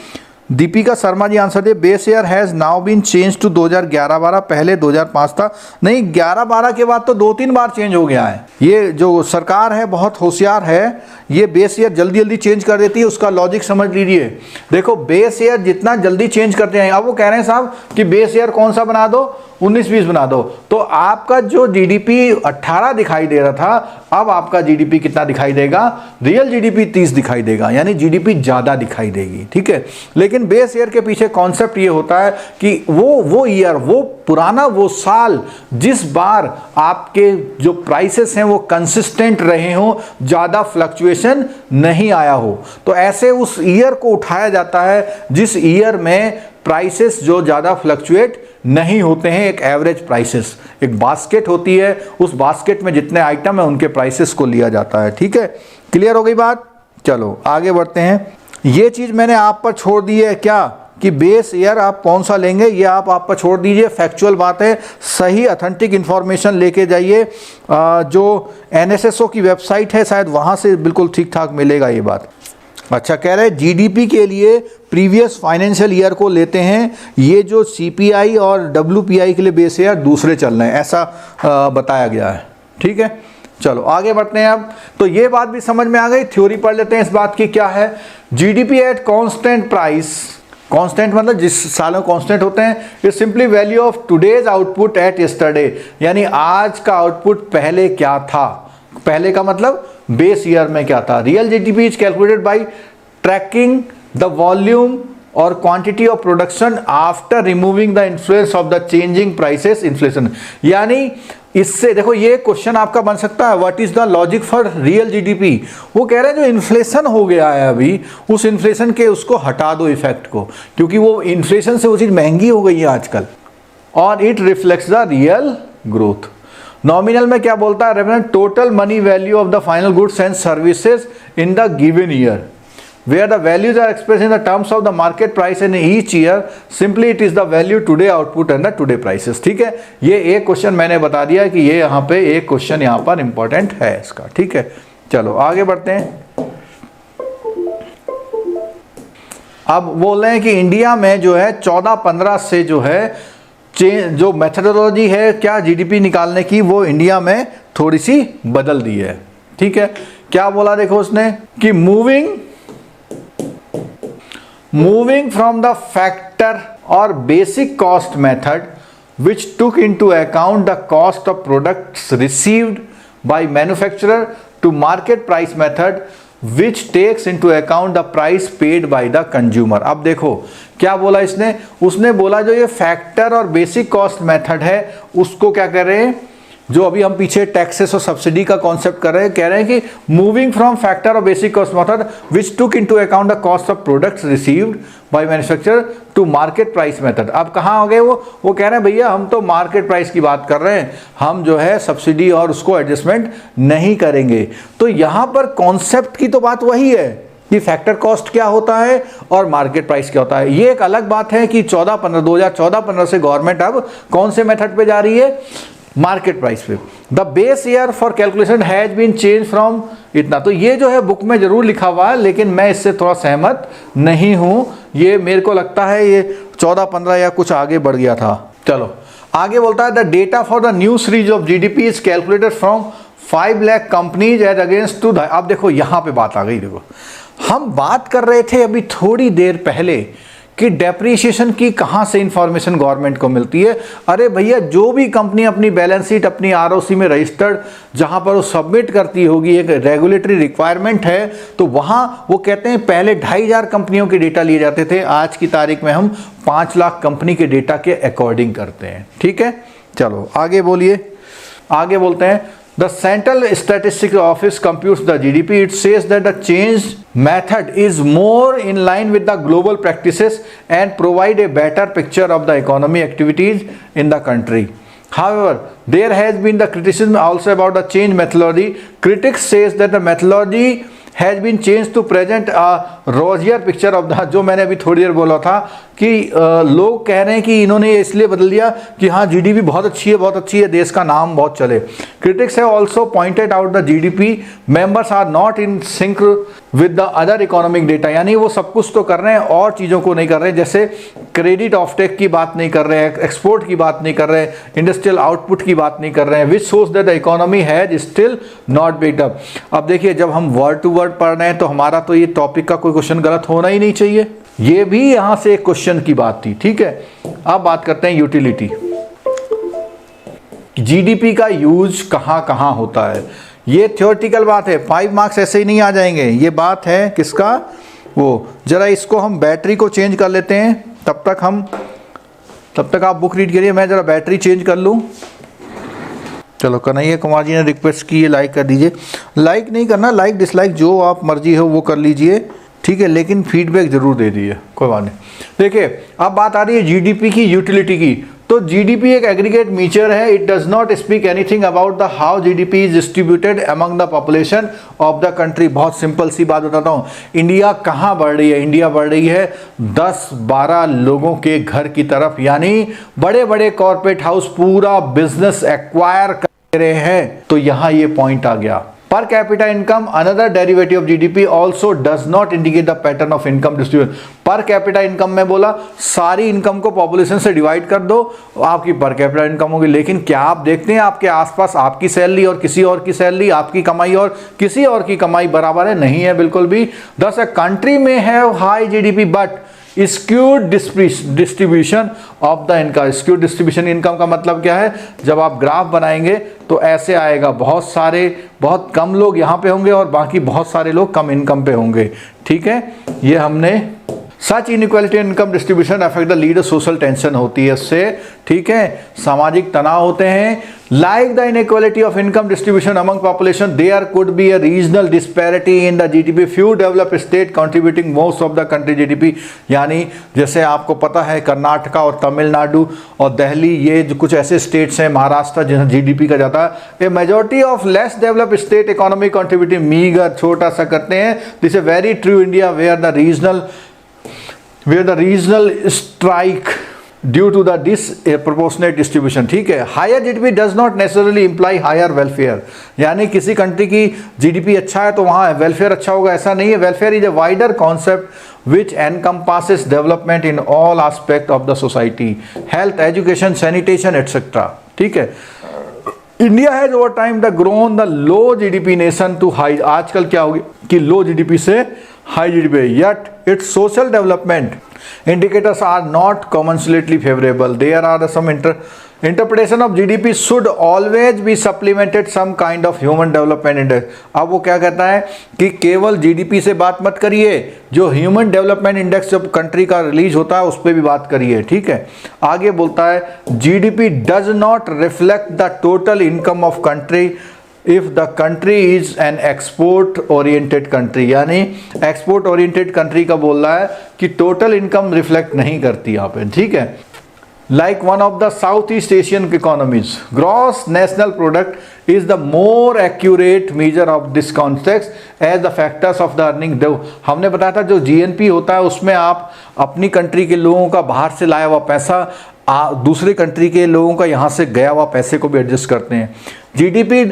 दीपिका शर्मा जी आंसर दे, base year has now been change to 2011-12, पहले 2005 था। नहीं, 11-12 के बाद तो 2-3 बार चेंज हो गया है। ये जो सरकार है बहुत होशियार है, ये बेस ईयर जल्दी जल्दी चेंज कर देती है। उसका लॉजिक समझ लीजिए, देखो बेस ईयर जितना जल्दी चेंज करते हैं, अब वो कह रहे हैं साहब कि बेस ईयर कौन सा बना दो, 19-20 बना दो, तो आपका जो जीडीपी 18 दिखाई दे रहा था, अब आपका जीडीपी कितना दिखाई देगा, रियल जीडीपी 30 दिखाई देगा, यानी जीडीपी ज़्यादा दिखाई देगी। ठीक है, लेकिन बेस ईयर के पीछे कॉन्सेप्ट ये होता है कि वो ईयर, वो पुराना वो साल जिस बार आपके जो प्राइसेस हैं वो कंसिस्टेंट रहे हों, ज़्यादा फ्लक्चुएशन नहीं आया हो, तो ऐसे उस ईयर को उठाया जाता है जिस ईयर में प्राइसेस जो ज़्यादा फ्लक्चुएट नहीं होते हैं। एक एवरेज प्राइसेस, एक बास्केट होती है, उस बास्केट में जितने आइटम है उनके प्राइसेस को लिया जाता है। ठीक है, क्लियर हो गई बात। चलो आगे बढ़ते हैं। ये चीज़ मैंने आप पर छोड़ दी है क्या, कि बेस ईयर आप कौन सा लेंगे, ये आप पर छोड़ दीजिए, फैक्चुअल बात है, सही ऑथेंटिक इन्फॉर्मेशन लेके जाइए। जो एनएसएसओ की वेबसाइट है शायद वहाँ से बिल्कुल ठीक ठाक मिलेगा ये बात। अच्छा, कह रहे हैं जीडीपी के लिए प्रीवियस फाइनेंशियल ईयर को लेते हैं, ये जो सीपीआई और डब्ल्यूपीआई के लिए बेस ईयर दूसरे चल रहे हैं, ऐसा बताया गया है। ठीक है, चलो आगे बढ़ते हैं। अब तो ये बात भी समझ में आ गई, थ्योरी पढ़ लेते हैं इस बात की क्या है। GDP at constant price, constant मतलब जिस साल में कांस्टेंट होते हैं, is simply value of today's output at yesterday, यानी आज का आउटपुट पहले क्या था, पहले का मतलब बेस ईयर में क्या था। Real GDP is calculated by tracking the volume or quantity of production after removing the influence of the changing prices inflation. यानी इससे देखो ये क्वेश्चन आपका बन सकता है, what is the logic for real GDP. वो कह रहे हैं जो इन्फ्लेशन हो गया है अभी, उस इन्फ्लेशन के उसको हटा दो इफेक्ट को, क्योंकि वो इन्फ्लेशन से वो चीज़ महंगी हो गई है आजकल, और it reflects the real growth. Nominal में क्या बोलता है, reference total money value of the final goods and services in the given year, where the values are expressed in the terms of the market price in each year, simply it is the value today output and the today prices। ठीक है, ये एक question मैंने बता दिया है कि ये यहाँ पे एक क्वेश्चन यहाँ पर इंपॉर्टेंट है इसका। ठीक है, चलो आगे बढ़ते हैं। अब बोल रहे हैं कि इंडिया में जो है 14-15 से जो है जो मेथडोलॉजी है क्या जीडीपी निकालने की, वो इंडिया में थोड़ी सी बदल दी है। ठीक है, क्या बोला देखो उसने कि moving from the factor or basic cost method which took into account the cost of products received by manufacturer to market price method which takes into account the price paid by the consumer। अब देखो क्या बोला इसने, उसने बोला जो ये factor और बेसिक कॉस्ट मेथड है उसको क्या कर रहे हैं, जो अभी हम पीछे टैक्सेस और सब्सिडी का कॉन्सेप्ट कर रहे हैं, कह रहे हैं कि मूविंग फ्रॉम फैक्टर और basic cost method which took into account the cost of products received by manufacturer to market price method. अब कहाँ हो गए वो कह रहे हैं भैया हम तो मार्केट प्राइस की बात कर रहे हैं, हम जो है सब्सिडी और उसको एडजस्टमेंट नहीं करेंगे। तो यहाँ पर कॉन्सेप्ट की तो बात वही है कि फैक्टर कॉस्ट क्या होता है और मार्केट प्राइस क्या होता है। ये एक अलग बात है कि 2014-15 से गवर्नमेंट अब कौन से मेथड पे जा रही है, मार्केट प्राइस पे। The base year for calculation has been change from इतना। तो ये जो है बुक में जरूर लिखा हुआ है, लेकिन मैं इससे थोड़ा सहमत नहीं हूं। ये मेरे को लगता है ये 14-15 या कुछ आगे बढ़ गया था। चलो आगे बोलता है the data for the new series of GDP is calculated from 5 lakh companies as against two. अब देखो यहाँ पे बात आ गई, देखो हम बात कर रहे थे अभी थोड़ी देर पहले कि डेप्रीशिएशन की कहाँ से इंफॉर्मेशन गवर्नमेंट को मिलती है। अरे भैया, जो भी कंपनी अपनी बैलेंस शीट अपनी आरओसी में रजिस्टर्ड जहाँ पर वो सबमिट करती होगी, एक रेगुलेटरी रिक्वायरमेंट है, तो वहाँ वो कहते हैं पहले 2500 कंपनियों के डेटा लिए जाते थे, आज की तारीख में हम 5 लाख कंपनी के डेटा के अकॉर्डिंग करते हैं। ठीक है, चलो आगे बोलिए। आगे बोलते हैं, The Central Statistics Office computes the GDP. It says that the changed method is more in line with the global practices and provide a better picture of the economy activities in the country. However, there has been the criticism also about the change methodology. Critics says that the methodology has been changed to present a rosier picture of the, जो मैंने अभी थोड़ी देर बोला था कि लोग कह रहे हैं कि इन्होंने ये इसलिए बदल दिया कि हाँ जीडीपी बहुत अच्छी है, देश का नाम बहुत चले। Critics have also pointed out the GDP members are not in sync with the other economic data, यानी वो सब कुछ तो कर रहे हैं और चीज़ों को नहीं कर रहे, जैसे क्रेडिट ऑफटेक की बात नहीं कर रहे हैं, एक्सपोर्ट की बात नहीं कर रहे हैं, इंडस्ट्रियल आउटपुट की बात नहीं कर रहे हैं, which shows that the economy has still not built up. अब देखिए, जब हम वर्ड टू वर्ड पढ़ रहे हैं तो हमारा तो ये टॉपिक का कोई क्वेश्चन गलत होना ही नहीं चाहिए, ये भी यहां से एक क्वेश्चन की बात थी। ठीक है, अब बात करते हैं यूटिलिटी। जीडीपी का यूज कहां कहां होता है, ये थ्योरेटिकल बात है, 5 मार्क्स ऐसे ही नहीं आ जाएंगे। ये बात है किसका, वो जरा इसको हम बैटरी को चेंज कर लेते हैं, तब तक आप बुक रीड करिए, मैं जरा बैटरी चेंज कर लूं। चलो, कन्हैया कुमार जी ने रिक्वेस्ट की है, लाइक कर दीजिए। लाइक नहीं करना, लाइक डिसलाइक जो आप मर्जी हो वो कर लीजिए, ठीक है, लेकिन फीडबैक जरूर दे दीजिए, कोई बात नहीं। देखिए, अब बात आ रही है जीडीपी की यूटिलिटी की। तो जीडीपी एक एग्रीगेट मीजर है, it does not speak anything about the how GDP is distributed among the population of the country. बहुत सिंपल सी बात बताता हूँ, इंडिया कहाँ बढ़ रही है, इंडिया बढ़ रही है 10-12 लोगों के घर की तरफ, यानी बड़े बड़े कॉर्पोरेट हाउस पूरा बिजनेस एक्वायर कर रहे हैं। तो यहाँ ये पॉइंट आ गया। Per capita income, another derivative of GDP, also does not indicate the pattern of income distribution. Per capita income में बोला सारी इनकम को पॉपुलेशन से डिवाइड कर दो, आपकी पर कैपिटा इनकम होगी। लेकिन क्या आप देखते हैं आपके आसपास आपकी सैलरी और किसी और की सैलरी, आपकी कमाई और किसी और की कमाई बराबर है? नहीं है, बिल्कुल भी। Thus a country may have high GDP but skewed distribution of the income. Skewed distribution income का मतलब क्या है, जब आप ग्राफ बनाएंगे तो ऐसे आएगा, बहुत कम लोग यहाँ पे होंगे और बाकी बहुत सारे लोग कम इनकम पे होंगे। ठीक है, ये हमने such inequality income distribution affect the lead social tension होती है इससे। ठीक है, सामाजिक तनाव होते हैं। Like the inequality of income distribution among population, there could be a regional disparity in the GDP, few developed state contributing most of the country GDP. यानी जैसे आपको पता है कर्नाटका और तमिलनाडु और दिल्ली, ये जो कुछ ऐसे स्टेट्स हैं, महाराष्ट्र जहाँ जीडीपी का जाता है, a majority of less developed state economy contributing meagre, छोटा सा करते हैं। This is very true India where the regional strike due to the disproportionate distribution। ठीक है, higher GDP does not necessarily imply higher welfare, यानी किसी country की GDP अच्छा है तो वहाँ वेलफेयर अच्छा होगा, ऐसा नहीं है। Welfare is a wider concept which encompasses development in all aspect of the society, health, education, sanitation, etc। ठीक है, India has over time the grown the low GDP nation to high. आजकल क्या हो गया कि लो जीडीपी से high GDP, yet its social development indicators are not commensurately favorable. There are some interpretation of GDP should always be supplemented some kind of human development index। अब वो क्या कहता है कि केवल जीडीपी से बात मत करिए, जो ह्यूमन डेवलपमेंट इंडेक्स जब कंट्री का रिलीज होता है उस पर भी बात करिए। ठीक है, आगे बोलता है GDP does not reflect the total income of country if the country is an export oriented country, यानी एक्सपोर्ट ओरिएंटेड कंट्री का बोल रहा है कि टोटल इनकम रिफ्लेक्ट नहीं करती यहाँ पे। ठीक है, like one of the Southeast Asian economies, gross national product is the more accurate measure of this context as the factors of the earning। हमने बताया था जो जीएनपी होता है उसमें आप अपनी कंट्री के लोगों का बाहर से लाया हुआ पैसा दूसरे कंट्री के लोगों का यहाँ से गया हुआ पैसे को भी एडजस्ट करते हैं। GDP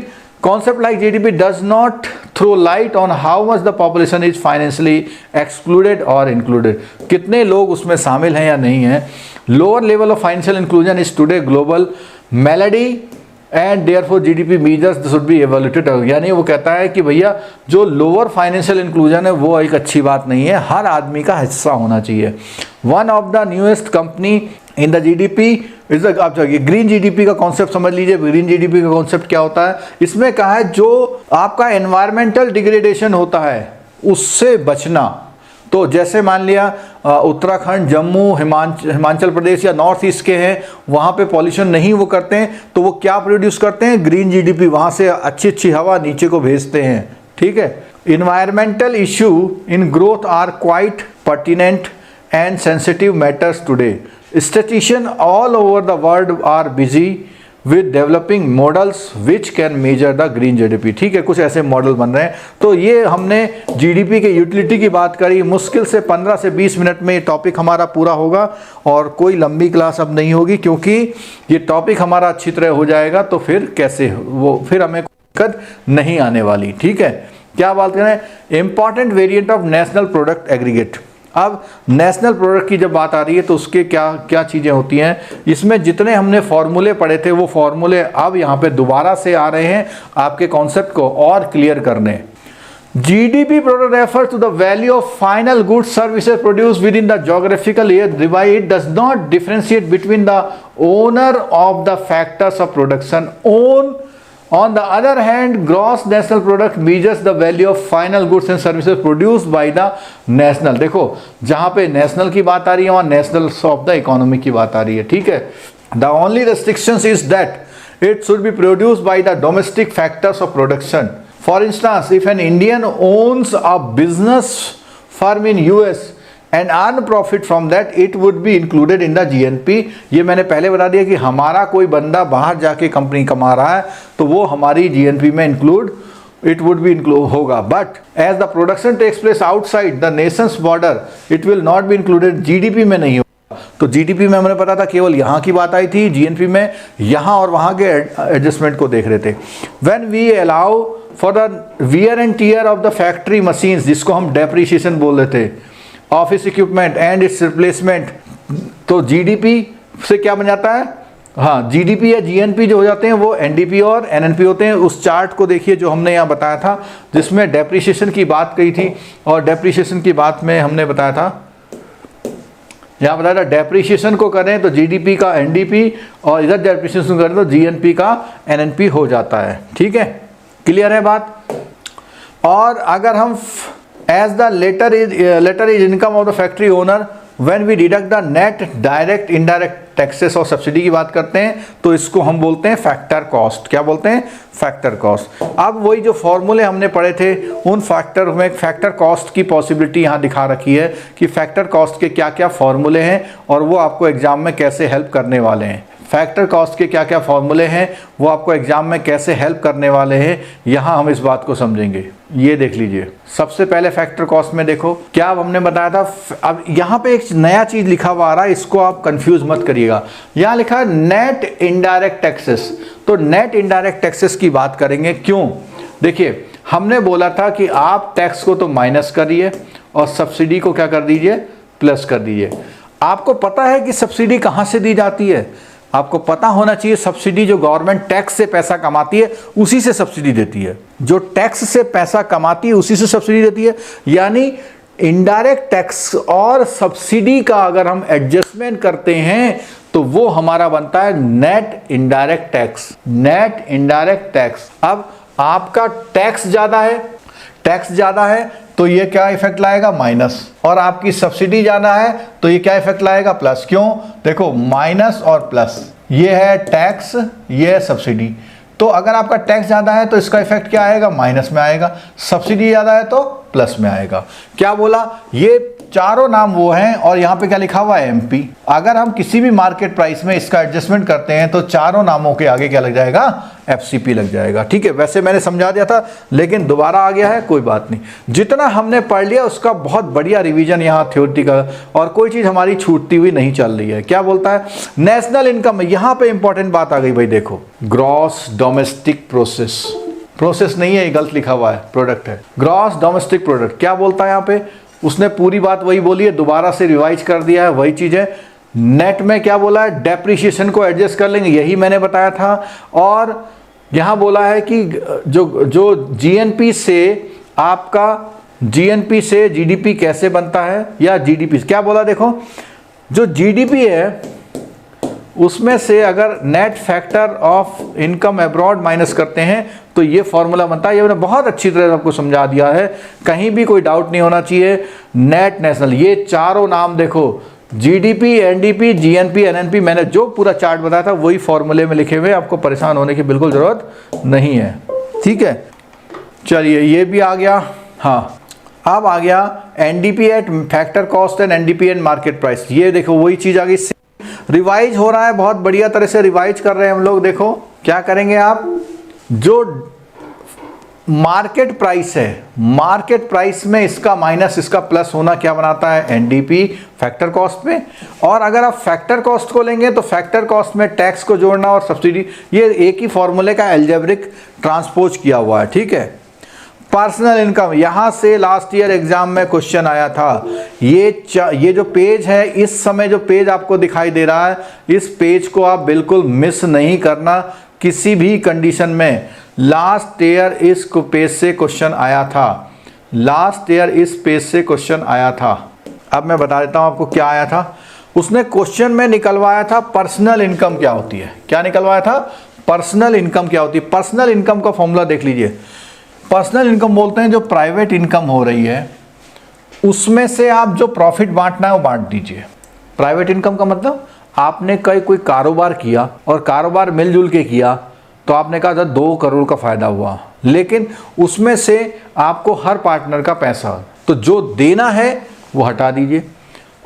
concept like GDP does not throw light on how much the population is financially excluded or included, कितने लोग उसमें शामिल हैं या नहीं हैं। Lower level of financial inclusion is today global malady and therefore GDP measures should be evaluated. यानी वो कहता है कि भैया जो लोअर फाइनेंशियल इंक्लूजन है वो एक अच्छी बात नहीं है, हर आदमी का हिस्सा होना चाहिए। One of the newest company in the GDP is आप जाइए ग्रीन जीडीपी का कॉन्सेप्ट समझ लीजिए। ग्रीन जीडीपी का कॉन्सेप्ट क्या होता है, इसमें कहा है जो आपका एनवायरमेंटल डिग्रेडेशन होता है उससे बचना। तो जैसे मान लिया उत्तराखंड, जम्मू, हिमाचल प्रदेश या नॉर्थ ईस्ट के हैं, वहाँ पे पॉल्यूशन नहीं वो करते हैं, तो वो क्या प्रोड्यूस करते हैं, ग्रीन जीडीपी, वहाँ से अच्छी अच्छी हवा नीचे को भेजते हैं। ठीक है। Environmental issue in growth are quite pertinent and sensitive matters today. Statistician all over the world are busy with developing models which can measure the green GDP. ठीक है, कुछ ऐसे मॉडल बन रहे हैं। तो ये हमने जीडीपी के यूटिलिटी की बात करी। मुश्किल से 15 से 20 मिनट में ये टॉपिक हमारा पूरा होगा और कोई लंबी क्लास अब नहीं होगी, क्योंकि ये टॉपिक हमारा अच्छी तरह हो जाएगा। तो फिर कैसे वो फिर हमें दिक्कत नहीं आने वाली। ठीक है, क्या बात करें, important variant of national product aggregate. अब नेशनल प्रोडक्ट की जब बात आ रही है तो उसके क्या क्या चीज़ें होती हैं, इसमें जितने हमने फॉर्मूले पढ़े थे वो फॉर्मूले अब यहाँ पे दोबारा से आ रहे हैं आपके कॉन्सेप्ट को और क्लियर करने। GDP product refers to the value of final goods services produced within the geographical area whereby it does not differentiate between the owner of the factors of production. On the other hand, gross national product measures the value of final goods and services produced by the national। देखो जहाँ पे national की बात आ रही है वहाँ national of the economy की बात आ रही है। ठीक है। The only restrictions is that it should be produced by the domestic factors of production. For instance, if an Indian owns a business firm in US and earn profit from that, it would be included in the GNP। ये मैंने पहले बता दिया कि हमारा कोई बंदा बाहर जाके कंपनी कमा रहा है तो वो हमारी GNP में include it would be include होगा। But as the production takes place outside the nation's border, it will not be included। GDP में नहीं होगा। तो GDP में हमने पता था केवल यहाँ की बात आई थी, GNP में यहाँ और वहाँ के एडजस्टमेंट को देख रहे थे। When we allow for the wear and tear of the factory machines, जिसको हम डेप्रिसिएशन बोल रहे थे, office equipment and it's replacement, तो जीडीपी से क्या बन जाता है, हाँ जीडीपी या जीएनपी जो हो जाते हैं वो एनडीपी और एनएनपी होते हैं। उस चार्ट को देखिए जो हमने यहाँ बताया था जिसमें डेप्रिसिएशन की बात कही थी, और डेप्रिसिएशन की बात में हमने बताया था, यहाँ बताया था डेप्रिसिएशन को करें तो जीडीपी का एनडीपी और इधर डेप्रिसिएशन करें तो जीएनपी का एनएनपी हो जाता है। ठीक है, क्लियर है बात। और अगर हम as the latter is income of the factory owner when we deduct the net direct indirect taxes और सब्सिडी की बात करते हैं तो इसको हम बोलते हैं फैक्टर कॉस्ट। क्या बोलते हैं, फैक्टर कॉस्ट। अब वही जो फॉर्मूले हमने पढ़े थे उन फैक्टर में फैक्टर कॉस्ट की पॉसिबिलिटी यहाँ दिखा रखी है कि फैक्टर कॉस्ट के क्या क्या फॉर्मूले हैं और वो आपको एग्जाम में कैसे हेल्प करने वाले हैं। फैक्टर कॉस्ट के क्या क्या फॉर्मूले हैं वो आपको एग्जाम में कैसे हेल्प करने वाले हैं, यहाँ हम इस बात को समझेंगे। ये देख लीजिए, सबसे पहले फैक्टर कॉस्ट में देखो क्या अब हमने बताया था। अब यहाँ पे एक नया चीज लिखा हुआ आ रहा है, इसको आप कंफ्यूज मत करिएगा। यहाँ लिखा है नेट इनडायरेक्ट टैक्सेस। तो नेट इनडायरेक्ट टैक्सेस की बात करेंगे। क्यों, देखिए हमने बोला था कि आप टैक्स को तो माइनस करिए और सब्सिडी को क्या कर दीजिए, प्लस कर दीजिए। आपको पता है कि सब्सिडी कहाँ से दी जाती है, आपको पता होना चाहिए। सब्सिडी जो गवर्नमेंट टैक्स से पैसा कमाती है उसी से सब्सिडी देती है, जो टैक्स से पैसा कमाती है उसी से सब्सिडी देती है। यानी इनडायरेक्ट टैक्स और सब्सिडी का अगर हम एडजस्टमेंट करते हैं तो वो हमारा बनता है net indirect tax. Net indirect tax. अब आपका टैक्स ज्यादा है, टैक्स ज्यादा है तो ये क्या इफेक्ट लाएगा, माइनस, और आपकी सब्सिडी ज्यादा है तो ये क्या इफेक्ट लाएगा, प्लस। क्यों, देखो माइनस और प्लस, ये है टैक्स, ये है सब्सिडी। तो अगर आपका टैक्स ज्यादा है तो इसका इफेक्ट क्या आएगा, माइनस में आएगा। सब्सिडी ज्यादा है तो प्लस में आएगा। क्या बोला, ये चारों नाम वो हैं और यहाँ पे क्या लिखा हुआ है, एमपी। अगर हम किसी भी मार्केट प्राइस में इसका एडजस्टमेंट करते हैं तो चारों नामों के आगे क्या लग जाएगा, एफसीपी लग जाएगा। ठीक है, वैसे मैंने समझा दिया था लेकिन दोबारा आ गया है, कोई बात नहीं। जितना हमने पढ़ लिया उसका बहुत बढ़िया रिवीजन यहाँ थ्योरी का, और कोई चीज हमारी छूटती हुई नहीं चल रही है। क्या बोलता है, नेशनल इनकम। यहाँ पे इंपॉर्टेंट बात आ गई भाई, देखो ग्रॉस डोमेस्टिक प्रोसेस, प्रोसेस नहीं है, ये गलत लिखा हुआ है, प्रोडक्ट है। ग्रॉस डोमेस्टिक प्रोडक्ट क्या बोलता है यहाँ पे, उसने पूरी बात वही बोली है, दोबारा से रिवाइज कर दिया है, वही चीज है। नेट में क्या बोला है, डेप्रिसिएशन को एडजस्ट कर लेंगे, यही मैंने बताया था। और यहाँ बोला है कि जो जीएनपी से आपका जीएनपी से जीडीपी कैसे बनता है, या जीडीपी क्या बोला, देखो जो जीडीपी है उसमें से अगर net factor of income abroad minus करते हैं तो ये फॉर्मूला बनता है। ये मैंने बहुत अच्छी तरह आपको समझा दिया है, कहीं भी कोई डाउट नहीं होना चाहिए। नेट नेशनल, ये चारों नाम देखो, जीडीपी, एनडीपी, जीएनपी, एनएनपी, मैंने जो पूरा चार्ट बताया था वही फॉर्मूले में लिखे हुए, आपको परेशान होने की बिल्कुल ज़रूरत नहीं है, ठीक है। चलिए ये भी आ गया। हाँ, अब आ गया NDP at factor cost and NDP at market price. ये देखो वही चीज़ आ गई, रिवाइज हो रहा है, बहुत बढ़िया तरह से रिवाइज कर रहे हैं हम लोग। देखो क्या करेंगे आप, जो मार्केट प्राइस है, मार्केट प्राइस में इसका माइनस इसका प्लस होना क्या बनाता है, एनडीपी फैक्टर कॉस्ट में। और अगर आप फैक्टर कॉस्ट को लेंगे तो फैक्टर कॉस्ट में टैक्स को जोड़ना और सब्सिडी, ये एक ही फॉर्मूले का एल्जेब्रिक ट्रांसपोज किया हुआ है, ठीक है। पर्सनल इनकम, यहाँ से लास्ट ईयर एग्जाम में क्वेश्चन आया था। ये जो पेज है, इस समय जो पेज आपको दिखाई दे रहा है, इस पेज को आप बिल्कुल मिस नहीं करना किसी भी कंडीशन में। लास्ट ईयर इस पेज से क्वेश्चन आया था, लास्ट ईयर इस पेज से क्वेश्चन आया था। अब मैं बता देता हूँ आपको क्या आया था। उसने क्वेश्चन में निकलवाया था पर्सनल इनकम क्या होती है। क्या निकलवाया था, पर्सनल इनकम क्या होती है। पर्सनल इनकम का फॉर्मूला देख लीजिए। पर्सनल इनकम बोलते हैं जो प्राइवेट इनकम हो रही है उसमें से आप जो प्रॉफिट बांटना है वो बांट दीजिए। प्राइवेट इनकम का मतलब आपने कोई कारोबार किया और कारोबार मिलजुल के किया तो आपने कहा था 2 करोड़ का फायदा हुआ, लेकिन उसमें से आपको हर पार्टनर का पैसा, तो जो देना है वो हटा दीजिए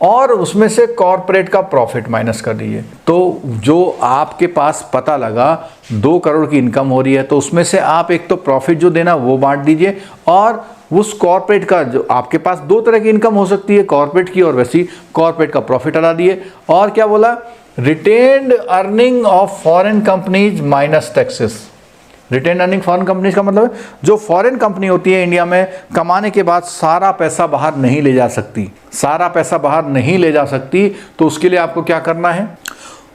और उसमें से कॉर्पोरेट का प्रॉफिट माइनस कर दीजिए। तो जो आपके पास पता लगा 2 करोड़ की इनकम हो रही है तो उसमें से आप एक तो प्रॉफिट जो देना वो बांट दीजिए, और उस कॉर्पोरेट का जो आपके पास 2 तरह की इनकम हो सकती है, कॉर्पोरेट की और वैसी, कॉर्पोरेट का प्रॉफिट हटा दिए। और क्या बोला, retained earning of foreign companies minus taxes. Retain earning foreign companies का मतलब है जो फॉरेन कंपनी होती है इंडिया में कमाने के बाद सारा पैसा बाहर नहीं ले जा सकती, सारा पैसा बाहर नहीं ले जा सकती, तो उसके लिए आपको क्या करना है,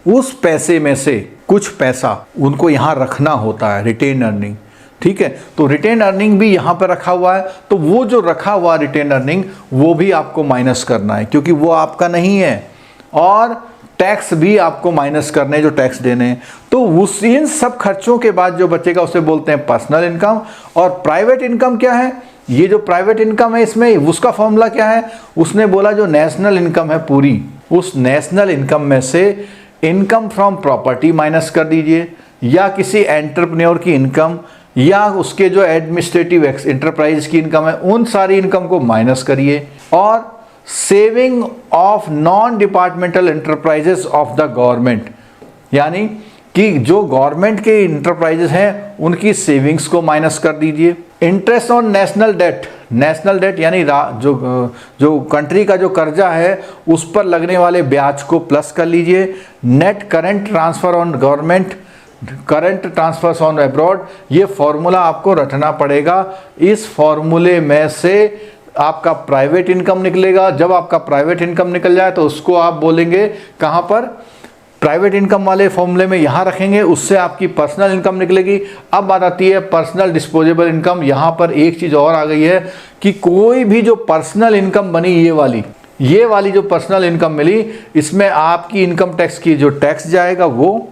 उस पैसे में से कुछ पैसा उनको यहाँ रखना होता है, रिटेन अर्निंग, ठीक है। तो रिटेन अर्निंग भी यहाँ पर रखा हुआ है, तो वो जो रखा हुआ रिटेन अर्निंग वो भी आपको माइनस करना है क्योंकि वो आपका नहीं है, और टैक्स भी आपको माइनस करने जो टैक्स देने हैं। तो उस इन सब खर्चों के बाद जो बचेगा उसे बोलते हैं पर्सनल इनकम। और प्राइवेट इनकम क्या है, ये जो प्राइवेट इनकम है इसमें उसका फॉर्मूला क्या है, उसने बोला जो नेशनल इनकम है पूरी, उस नेशनल इनकम में से इनकम फ्रॉम प्रॉपर्टी माइनस कर दीजिए, या किसी एंटरप्रेन्योर की इनकम, या उसके जो एडमिनिस्ट्रेटिव एंटरप्राइज की इनकम है, उन सारी इनकम को माइनस करिए। और saving of non departmental enterprises of the government, यानी कि जो गवर्नमेंट के इंटरप्राइजेस हैं उनकी सेविंग्स को माइनस कर दीजिए। Interest on national debt, national debt यानी जो कंट्री का जो कर्जा है उस पर लगने वाले ब्याज को प्लस कर लीजिए। Net current transfer on government, current transfers on abroad, ये फॉर्मूला आपको रटना पड़ेगा। इस फॉर्मूले में से आपका प्राइवेट इनकम निकलेगा। जब आपका प्राइवेट इनकम निकल जाए तो उसको आप बोलेंगे कहाँ पर, प्राइवेट इनकम वाले फॉर्मूले में यहाँ रखेंगे, उससे आपकी पर्सनल इनकम निकलेगी। अब बात आती है पर्सनल डिस्पोजेबल इनकम। यहाँ पर एक चीज़ और आ गई है कि कोई भी जो पर्सनल इनकम बनी, ये वाली जो पर्सनल इनकम मिली, इसमें आपकी इनकम टैक्स की जो टैक्स जाएगा वो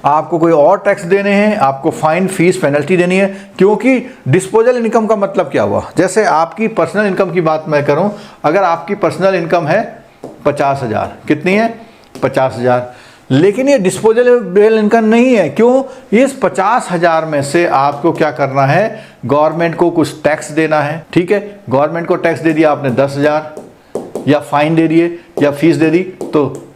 आपको कोई और टैक्स देने हैं, आपको फाइन, फीस, पेनल्टी देनी है। क्योंकि डिस्पोजल इनकम का मतलब क्या हुआ, जैसे आपकी पर्सनल इनकम की बात मैं करूं, अगर आपकी पर्सनल इनकम है 50,000, कितनी है 50,000, लेकिन ये डिस्पोजेबल इनकम नहीं है। क्यों, इस 50,000 में से आपको क्या करना है, गवर्नमेंट को कुछ टैक्स देना है, ठीक है। गवर्नमेंट को टैक्स दे दिया आपने 10,000, या फाइन दे दिए या फीस दे दी,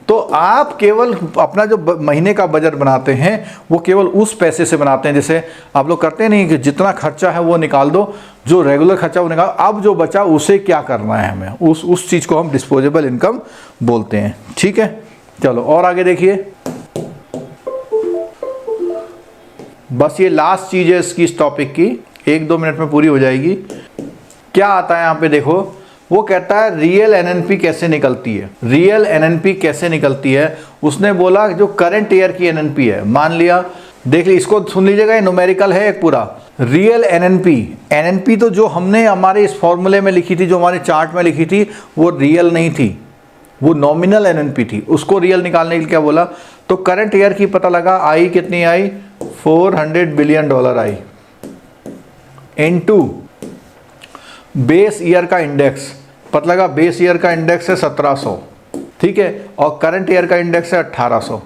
तो आप केवल अपना जो महीने का बजट बनाते हैं वो केवल उस पैसे से बनाते हैं। जैसे आप लोग करते नहीं कि जितना खर्चा है वो निकाल दो, जो रेगुलर खर्चा वो निकाल, अब जो बचा उसे क्या करना है हमें, उस चीज़ को हम डिस्पोजेबल इनकम बोलते हैं, ठीक है। चलो और आगे देखिए, बस ये लास्ट चीज़ है इसकी, इस टॉपिक की, 1-2 मिनट में पूरी हो जाएगी। क्या आता है यहाँ पे देखो, वो कहता है रियल एनएनपी कैसे निकलती है, रियल एनएनपी कैसे निकलती है। उसने बोला जो करंट ईयर की एनएनपी है, मान लिया, देख ली, इसको सुन लीजिएगा, ये न्यूमेरिकल है एक पूरा। रियल एनएनपी, एनएनपी तो जो हमने हमारे इस फॉर्मूले में लिखी थी, जो हमारे चार्ट में लिखी थी, वो रियल नहीं थी, वो नॉमिनल एनएनपी थी। उसको रियल निकालने के लिए क्या बोला, तो करंट ईयर की पता लगा, आई कितनी आई, $400 बिलियन आई, इनटू बेस ईयर का इंडेक्स, पता लगा बेस ईयर का इंडेक्स है 1700, ठीक है, और करंट ईयर का इंडेक्स है 1800।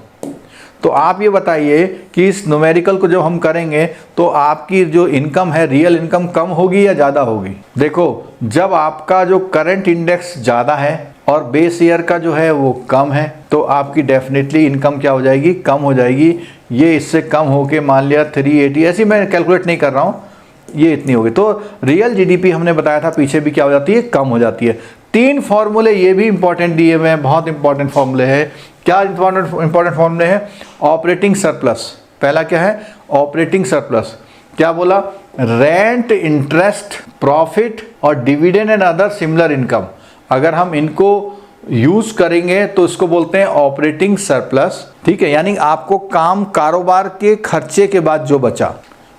तो आप ये बताइए कि इस न्यूमेरिकल को जब हम करेंगे तो आपकी जो इनकम है, रियल इनकम कम होगी या ज़्यादा होगी। देखो, जब आपका जो करंट इंडेक्स ज़्यादा है और बेस ईयर का जो है वो कम है, तो आपकी डेफिनेटली इनकम क्या हो जाएगी, कम हो जाएगी। ये इससे कम होके मान लिया 380, ऐसी मैं कैलकुलेट नहीं कर रहा हूँ, ये इतनी होगी। तो रियल जीडीपी हमने बताया था पीछे भी क्या हो जाती है, कम हो जाती है। 3 फॉर्मूले ये भी इंपॉर्टेंट दिए हुए हैं, बहुत इंपॉर्टेंट फॉर्मूले हैं। क्या इंपॉर्टेंट फॉर्मूले हैं, ऑपरेटिंग सरप्लस, पहला क्या है, ऑपरेटिंग सरप्लस। क्या बोला, रेंट, इंटरेस्ट, प्रॉफिट और dividend and other similar income, अगर हम इनको यूज करेंगे तो इसको बोलते हैं ऑपरेटिंग सरप्लस, ठीक है। यानी आपको कारोबार के खर्चे के बाद जो बचा।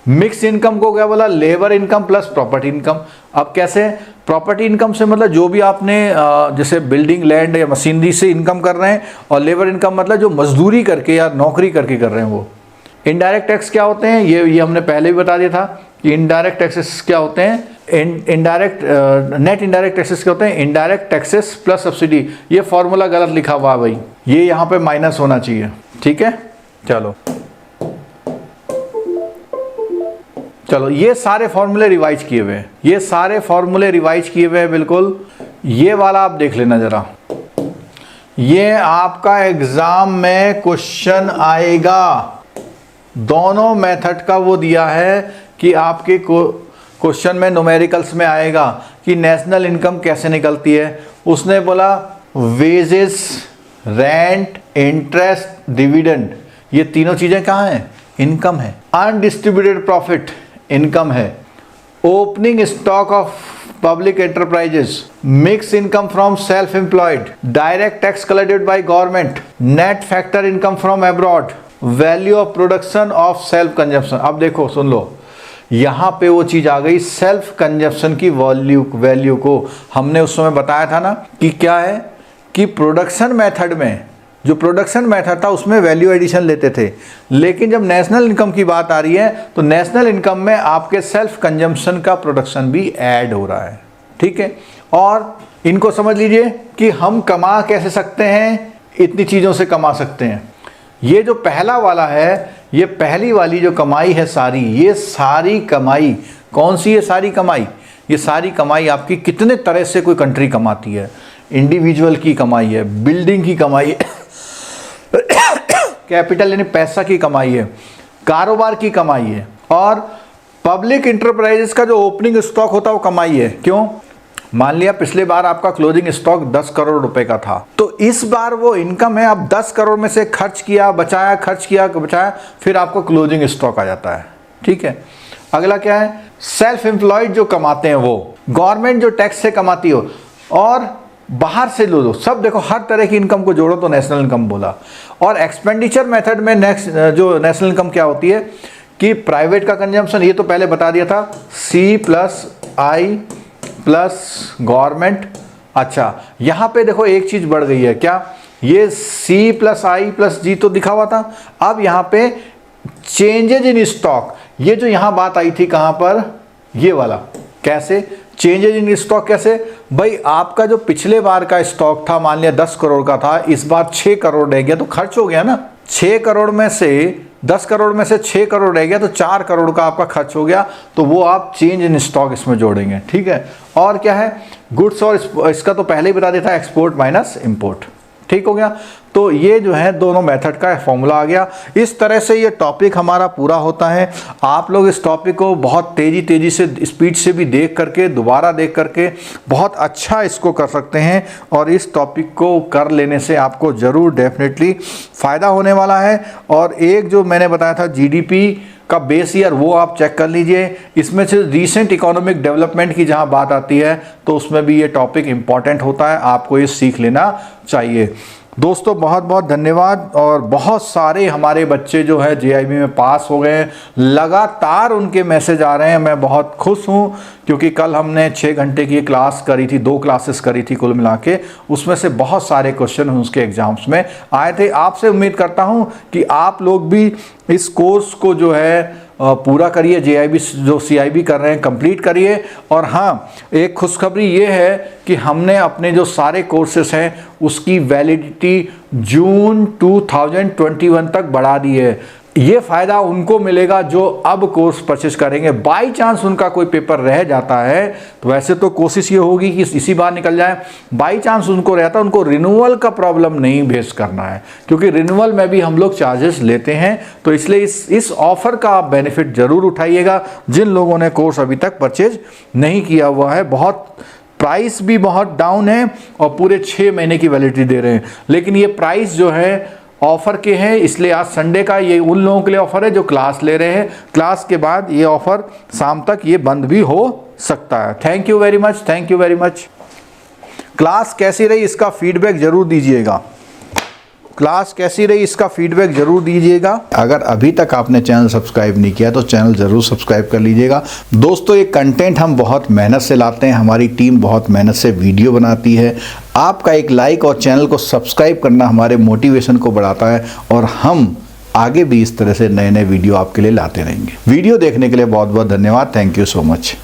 मिक्स इनकम को क्या बोला, labour income plus property income. अब कैसे, प्रॉपर्टी इनकम से मतलब जो भी आपने जैसे बिल्डिंग, लैंड या मशीनरी से इनकम कर रहे हैं, और लेबर इनकम मतलब जो मजदूरी करके या नौकरी करके कर रहे हैं वो। इनडायरेक्ट टैक्स क्या होते हैं, ये हमने पहले भी बता दिया था कि इनडायरेक्ट टैक्सेस क्या होते हैं, नेट इनडायरेक्ट टैक्सेस क्या होते हैं, इनडायरेक्ट टैक्सेस प्लस सब्सिडी। ये फॉर्मूला गलत लिखा हुआ है भाई, ये यहाँ पे माइनस होना चाहिए, ठीक है। चलो ये सारे फॉर्मूले रिवाइज किए हुए हैं, ये सारे फॉर्मूले रिवाइज किए हुए हैं बिल्कुल। ये वाला आप देख लेना जरा, ये आपका एग्जाम में क्वेश्चन आएगा। दोनों मेथड का वो दिया है कि आपके क्वेश्चन में न्यूमेरिकल्स में आएगा कि नेशनल इनकम कैसे निकलती है। उसने बोला वेजेस, रेंट, इंटरेस्ट, डिविडेंड, ये तीनों चीजें कहाँ हैं, इनकम है। अनडिस्ट्रीब्यूटेड प्रॉफिट इनकम है। Opening stock of public enterprises, mix income from self employed, direct tax collected by government, net factor income from abroad, value of production of self consumption. अब देखो, सुन लो, यहां पे वो चीज आ गई, सेल्फ कंजप्शन की value को हमने उस समय बताया था ना कि क्या है, कि प्रोडक्शन मेथड में, जो प्रोडक्शन मेथड था उसमें वैल्यू एडिशन लेते थे, लेकिन जब नेशनल इनकम की बात आ रही है तो नेशनल इनकम में आपके सेल्फ कंजम्पशन का प्रोडक्शन भी ऐड हो रहा है, ठीक है। और इनको समझ लीजिए कि हम कमा कैसे सकते हैं, इतनी चीज़ों से कमा सकते हैं। ये जो पहला वाला है, ये पहली वाली जो कमाई है सारी, ये सारी कमाई कौन सी है, सारी कमाई, ये सारी कमाई आपकी कितने तरह से कोई कंट्री कमाती है। इंडिविजुअल की कमाई है, बिल्डिंग की कमाई है, कैपिटल यानी पैसा की कमाई है, कारोबार की कमाई है, और पब्लिक इंटरप्राइजेस का जो ओपनिंग स्टॉक होता है वो कमाई है। क्यों, मान लिया पिछले बार आपका क्लोजिंग स्टॉक 10 करोड़ रुपए का था, तो इस बार वो इनकम है, अब 10 करोड़ में से खर्च किया, बचाया, खर्च किया, बचाया, फिर आपको क्लोजिंग स्टॉक आ जाता है, ठीक है। अगला क्या है, सेल्फ एम्प्लॉयड जो कमाते हैं वो, गवर्नमेंट जो टैक्स से कमाती हो, और बाहर से लो, सब देखो, हर तरह की इनकम को जोड़ो तो नेशनल इनकम बोला। और एक्सपेंडिचर मेथड में नेक्स्ट जो नेशनल इनकम क्या होती है कि प्राइवेट का कंजम्पशन, ये तो पहले बता दिया था, C plus I plus government. अच्छा, यहाँ पे देखो एक चीज बढ़ गई है, क्या, ये C plus I plus G तो दिखा हुआ था, अब यहाँ पे चेंजेज इन स्टॉक, ये जो यहाँ बात आई थी कहाँ पर, ये वाला, कैसे चेंजेज इन स्टॉक, कैसे भाई, आपका जो पिछले बार का स्टॉक था, मान लिया 10 करोड़ का था, इस बार 6 करोड़ रह गया, तो खर्च हो गया ना, 6 करोड़ में से 10 करोड़ में से 6 करोड़ रह गया, तो 4 करोड़ का आपका खर्च हो गया, तो वो आप चेंज इन स्टॉक इसमें जोड़ेंगे, ठीक है। और क्या है, गुड्स, और इसका तो पहले ही बता दिया था, एक्सपोर्ट माइनस इंपोर्ट, ठीक हो गया। तो ये जो है दोनों मेथड का फॉर्मूला आ गया। इस तरह से ये टॉपिक हमारा पूरा होता है। आप लोग इस टॉपिक को बहुत तेज़ी से, स्पीड से भी देख करके, दोबारा देख करके बहुत अच्छा इसको कर सकते हैं, और इस टॉपिक को कर लेने से आपको ज़रूर डेफिनेटली फ़ायदा होने वाला है। और एक जो मैंने बताया था जीडीपी का बेस ईयर वो आप चेक कर लीजिए। इसमें से रीसेंट इकोनॉमिक डेवलपमेंट की जहां बात आती है तो उसमें भी ये टॉपिक इंपॉर्टेंट होता है, आपको ये सीख लेना चाहिए। दोस्तों बहुत बहुत धन्यवाद। और बहुत सारे हमारे बच्चे जो है जेआईबी में पास हो गए हैं, लगातार उनके मैसेज आ रहे हैं। मैं बहुत खुश हूं क्योंकि कल हमने 6 घंटे की क्लास करी थी, 2 क्लासेस करी थी कुल मिला के, उसमें से बहुत सारे क्वेश्चन उसके एग्जाम्स में आए थे। आपसे उम्मीद करता हूं कि आप लोग भी इस कोर्स को जो है पूरा करिए, जेआईबी जो सीआईबी कर रहे हैं कंप्लीट करिए। और हाँ, एक खुशखबरी ये है कि हमने अपने जो सारे कोर्सेस हैं उसकी वैलिडिटी जून 2021 तक बढ़ा दी है। ये फ़ायदा उनको मिलेगा जो अब कोर्स परचेज करेंगे। बाई चांस उनका कोई पेपर रह जाता है तो वैसे तो कोशिश ये होगी कि इसी बार निकल जाए, बाई चांस उनको रहता है, उनको रिन्यूअल का प्रॉब्लम नहीं फेस करना है क्योंकि रिन्यूअल में भी हम लोग चार्जेस लेते हैं। तो इसलिए इस ऑफर का आप बेनिफिट ज़रूर उठाइएगा जिन लोगों ने कोर्स अभी तक परचेज नहीं किया हुआ है। बहुत प्राइस भी बहुत डाउन है और पूरे 6 महीने की वैलिडिटी दे रहे हैं, लेकिन ये प्राइस जो है ऑफर के हैं, इसलिए आज संडे का ये उन लोगों के लिए ऑफर है जो क्लास ले रहे हैं। क्लास के बाद ये ऑफर शाम तक ये बंद भी हो सकता है। Thank you very much, thank you very much. Class कैसी रही इसका फीडबैक जरूर दीजिएगा, क्लास कैसी रही इसका फीडबैक जरूर दीजिएगा। अगर अभी तक आपने चैनल सब्सक्राइब नहीं किया तो चैनल जरूर सब्सक्राइब कर लीजिएगा। दोस्तों, ये कंटेंट हम बहुत मेहनत से लाते हैं, हमारी टीम बहुत मेहनत से वीडियो बनाती है। आपका एक लाइक और चैनल को सब्सक्राइब करना हमारे मोटिवेशन को बढ़ाता है और हम आगे भी इस तरह से नए नए वीडियो आपके लिए लाते रहेंगे। वीडियो देखने के लिए बहुत बहुत धन्यवाद। Thank you so much.